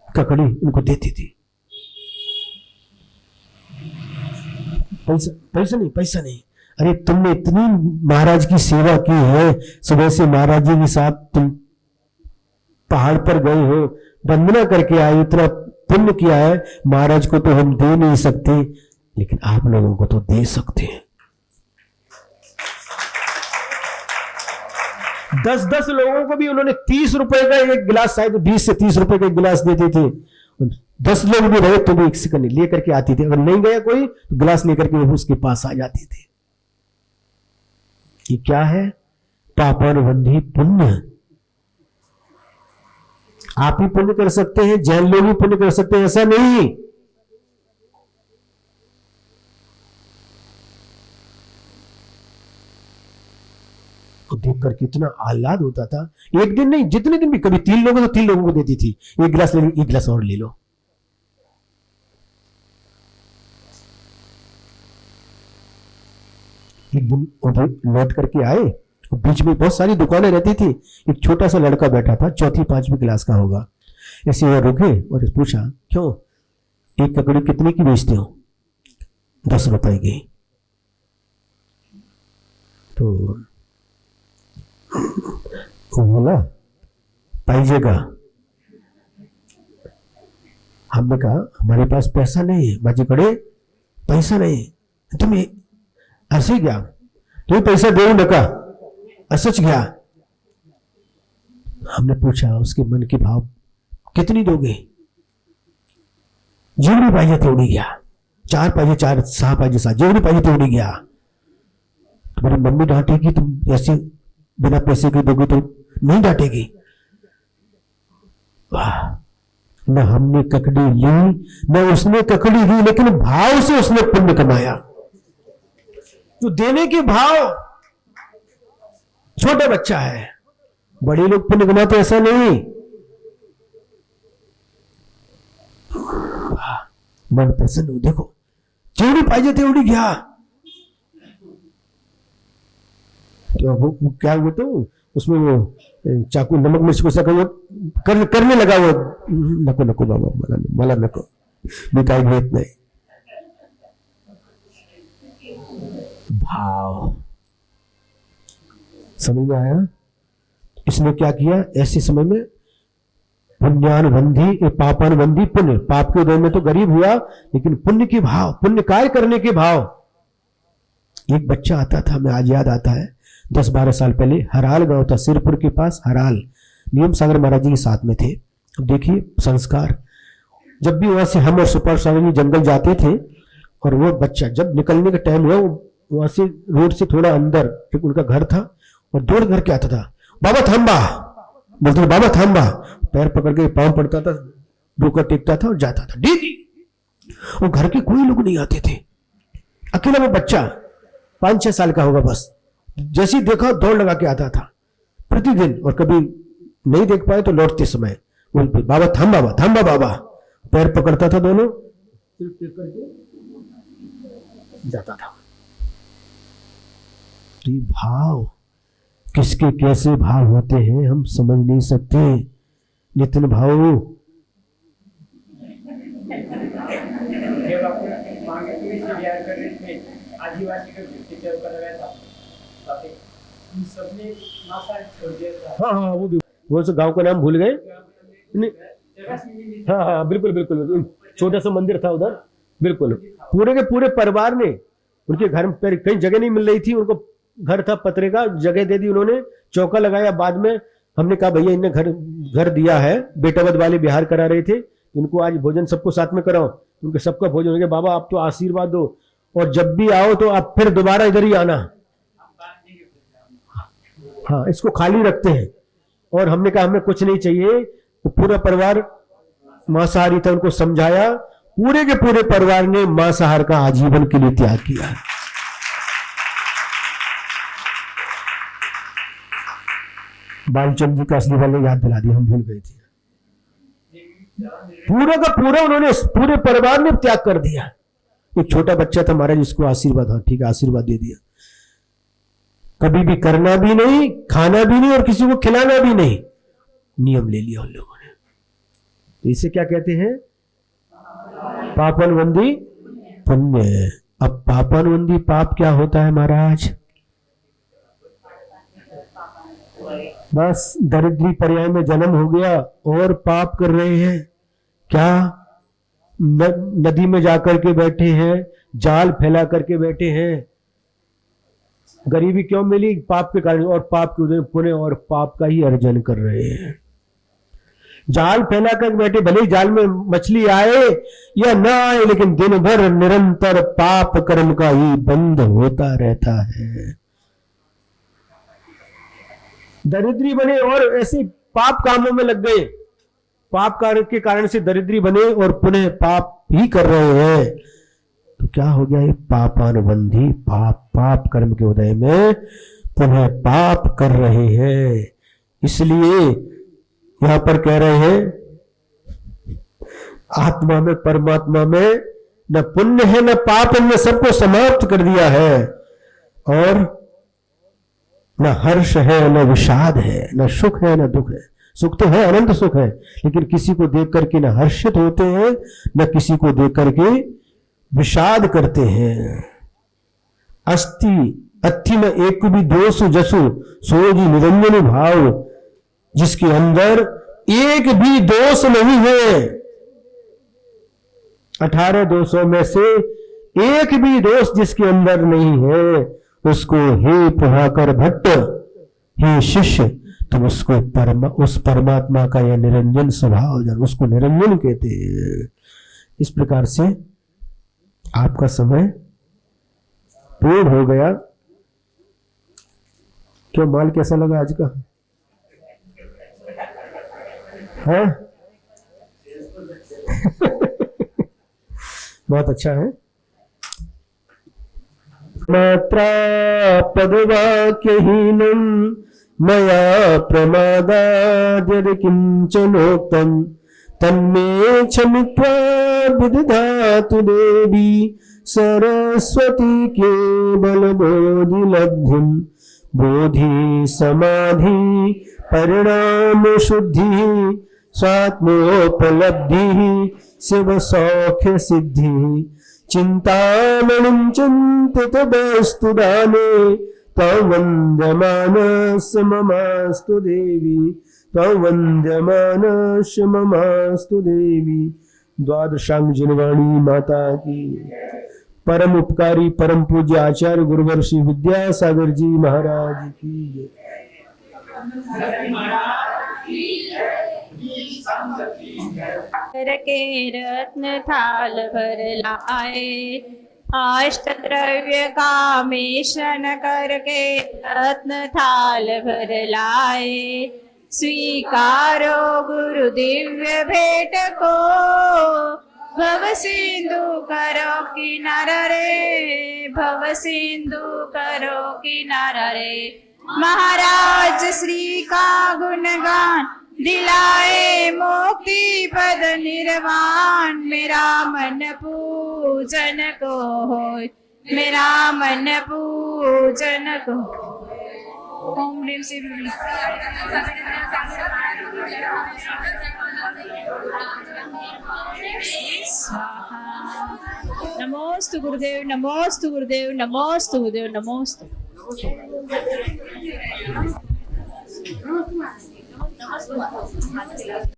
ककड़ी उनको देती थी। पैसा नहीं। अरे तुमने इतनी महाराज की सेवा की है, सुबह से महाराज जी के साथ तुम पहाड़ पर गए हो, वंदना करके आए, इतना पुण्य किया है, महाराज को तो हम दे नहीं सकते, लेकिन आप लोगों को तो दे सकते हैं। 10-10 लोगों को भी उन्होंने 30 रुपए का एक गिलास, शायद 20 से 30 रुपए का एक गिलास देते थे। 10 लोग भी रहे तो भी एक सेकंड लेकर के आती थी, अगर नहीं गया कोई तो गिलास लेकर के उसके पास आ जाती थी। ये क्या है? पापानुबंधी पुण्य। आप ही पुण्य कर सकते हैं, जैन लोग भी पुण्य कर सकते हैं, ऐसा नहीं। तो देखकर कितना आह्लाद होता था। एक दिन नहीं, जितने दिन भी, कभी 3 लोगों तो 3 लोगों को देती थी, एक गिलास ले लो, एक गिलास और ले लो। एक दिन लौट करके आए, बीच में बहुत सारी दुकानें रहती थी, एक छोटा सा लड़का बैठा था, 4th-5वीं क्लास का होगा। ऐसे वो रुके और पूछा, क्यों एक ककड़ी कितने की बेचते हो? 10 रुपए की। तो वो बोला पाइजेगा। हमने कहा हमारे पास पैसा नहीं है, बाजी कड़े पैसा नहीं, तुम्हें ऐसे क्या, तुम्हें पैसा दे नका, असच गया। हमने पूछा उसके मन के भाव, कितनी दोगे? जेवढी पाहिजे तेवढी घ्या, 4 पाहिजे 4, 6 पाहिजे 6, जेवढी पाहिजे तेवढी घ्या। तुम्हारी मम्मी डांटेगी तुम ऐसे बिना पैसे के दोगे तो नहीं डांटेगी। वाह, न हमने ककड़ी ली न उसने ककड़ी दी, लेकिन भाव से उसने पुण्य कमाया। जो देने के भाव, छोटा बच्चा है, बड़े लोग पुण्य कमाते ऐसा नहीं। मन प्रसन्न हो, देखो जेवढी पाहिजे तेवढी घ्या। तो वो क्या हुआ, तो उसमें वो चाकू नमक मिर्च को सका वो करने लगा। वो नको नको बाबा, मला नको, मी काय घेत नाही। भाव समझ में आया? इसने क्या किया? ऐसे समय में पुण्यानुबंधी पापानुबंधी पुण्य, पाप के उदय में तो गरीब हुआ, लेकिन पुण्य के भाव, पुण्य कार्य करने के भाव। एक बच्चा आता था, मैं आज याद आता है, 10-12 साल पहले, हराल गांव था, सिरपुर के पास हराल, नियम सागर महाराज जी के साथ में थे। अब देखिए संस्कार, जब भी वहां से हम और सुपर सागर जी जंगल जाते थे, और वो बच्चा जब निकलने का टाइम हुआ, वहां से रोड से थोड़ा अंदर उनका घर था, और दौड़ करके आता था, बाबा थांबा, बोलते बाबा थांबा, पैर पकड़ के पांव पड़ता था, डोका टेकता था और जाता था। दीदी, वो घर के कोई लोग नहीं आते थे, अकेला वो बच्चा 5-6 साल का होगा, बस जैसे ही देखा दौड़ लगा के आता था प्रतिदिन, और कभी नहीं देख पाए तो लौटते समय बाबा थाम बाबा, थाम बाबा, पैर पकड़ता था दोनों, सिर्फ टेक करके जाता था। तो ये भाव किसके कैसे भाव होते हैं हम समझ नहीं सकते। नितिन भाव आदिवासी का टीचर कर रहा था, सबने मासा छोड़ दिया था। हाँ वो से गांव का नाम भूल गए। हाँ बिल्कुल बिल्कुल, छोटा सा मंदिर था उधर, बिल्कुल पूरे के पूरे परिवार ने, उनके घर में कहीं जगह नहीं मिल रही थी, उनको घर था पतरे का, जगह दे दी उन्होंने, चौका लगाया। बाद में हमने कहा भैया इन्हें घर दिया है, बेटावद वाले बिहार करा रहे थे, इनको आज भोजन सबको साथ में कराओ, उनके सबका भोजन हो गया। बाबा आप तो आशीर्वाद दो, और जब भी आओ तो आप फिर दोबारा इधर ही आना। हाँ इसको खाली रखते हैं। और हमने कहा हमें कुछ नहीं चाहिए, तो पूरा परिवार मांसाहारी था, उनको समझाया, पूरे के पूरे परिवार ने मांसाहार का आजीवन के लिए त्याग किया। बालचंद जी का असली वाले याद दिला दिया, हम भूल गए थे। पूरा का पूरा उन्होंने, पूरे परिवार ने त्याग कर दिया। एक छोटा बच्चा था महाराज, जिसको आशीर्वाद, हाँ ठीक है आशीर्वाद दे दिया, कभी भी करना भी नहीं, खाना भी नहीं, और किसी को खिलाना भी नहीं, नियम ले लिया उन लोगों ने। तो इसे क्या कहते हैं? पापनवंदी पुण्य। अब पापनवंदी पाप क्या होता है महाराज? बस दरिद्री पर्याय में जन्म हो गया और पाप कर रहे हैं। क्या नदी में जाकर के बैठे हैं, जाल फैला करके बैठे हैं। गरीबी क्यों मिली? पाप के कारण, और पाप के उदय पुण्य और पाप का ही अर्जन कर रहे हैं। जाल फैला कर बैठे, भले ही जाल में मछली आए या ना आए, लेकिन दिन भर निरंतर पाप कर्म का ही बंध होता रहता है। दरिद्री बने और ऐसे पाप कामों में लग गए, पाप कार्य के कारण से दरिद्री बने और पुनः पाप ही कर रहे हैं। तो क्या हो गया? ये पापानुबंधी पाप कर्म के उदय में पुनः पाप कर रहे हैं। इसलिए यहां पर कह रहे हैं आत्मा में, परमात्मा में न पुण्य है न पाप है, न सबको समाप्त कर दिया है। और न हर्ष है न विषाद है, न सुख है न दुख है। सुख तो है, अनंत सुख है, लेकिन किसी को देख करके न हर्षित होते हैं, न किसी को देख करके विषाद करते हैं। अस्थि में एक भी दोष जसु सोजी निरंजन भाव, जिसके अंदर एक भी दोष नहीं है। 18 दोषों में से एक भी दोष जिसके अंदर नहीं है, उसको हे प्रभाकर भट्ट, हे शिष्य, तुम उसको उस परमात्मा का यह निरंजन स्वभाव जन, उसको निरंजन कहते हैं। इस प्रकार से आपका समय पूर्ण हो गया। क्यों, माल कैसा लगा आज का? है बहुत अच्छा है। मात्रा पदवाक्यहीनं मया प्रमादाद् किंचनोक्तं तन्मे क्षमित्वा विदधातु देवी सरस्वती केवल बोधि लब्धिं। बोधि समाधि परिणाम शुद्धि स्वात्मोपलब्धि शिव सौख्य सिद्धि। चिंतामणिं चिंतित वस्तु दाने तव वन्द्यमानस्य ममास्तु देवी, तव वन्द्यमानस्य ममास्तु देवी। द्वादशांग जिनवाणी माता की। परम उपकारी परम पूज्य आचार्य गुरुवर श्री विद्यासागर जी महाराज की। के रत्न थाल भर लाए, अष्टद्रव्य कामेशन करके रत्न थाल भर लाए। स्वीकारो गुरु दिव्य भेंट को, भव सिंधु करो किनारा रे, भव सिंधु करो किनारा रे। महाराज श्री का गुणगान दिलाए मुक्ति पद निर्वाण। मेरा मन पूजन को होय, मेरा मन पूजन को। ओम ह्रीं श्रीं स्वाहा। नमोस्तु गुरुदेव, नमोस्तु गुरुदेव, नमोस्तु गुरुदेव, नमोस्तु।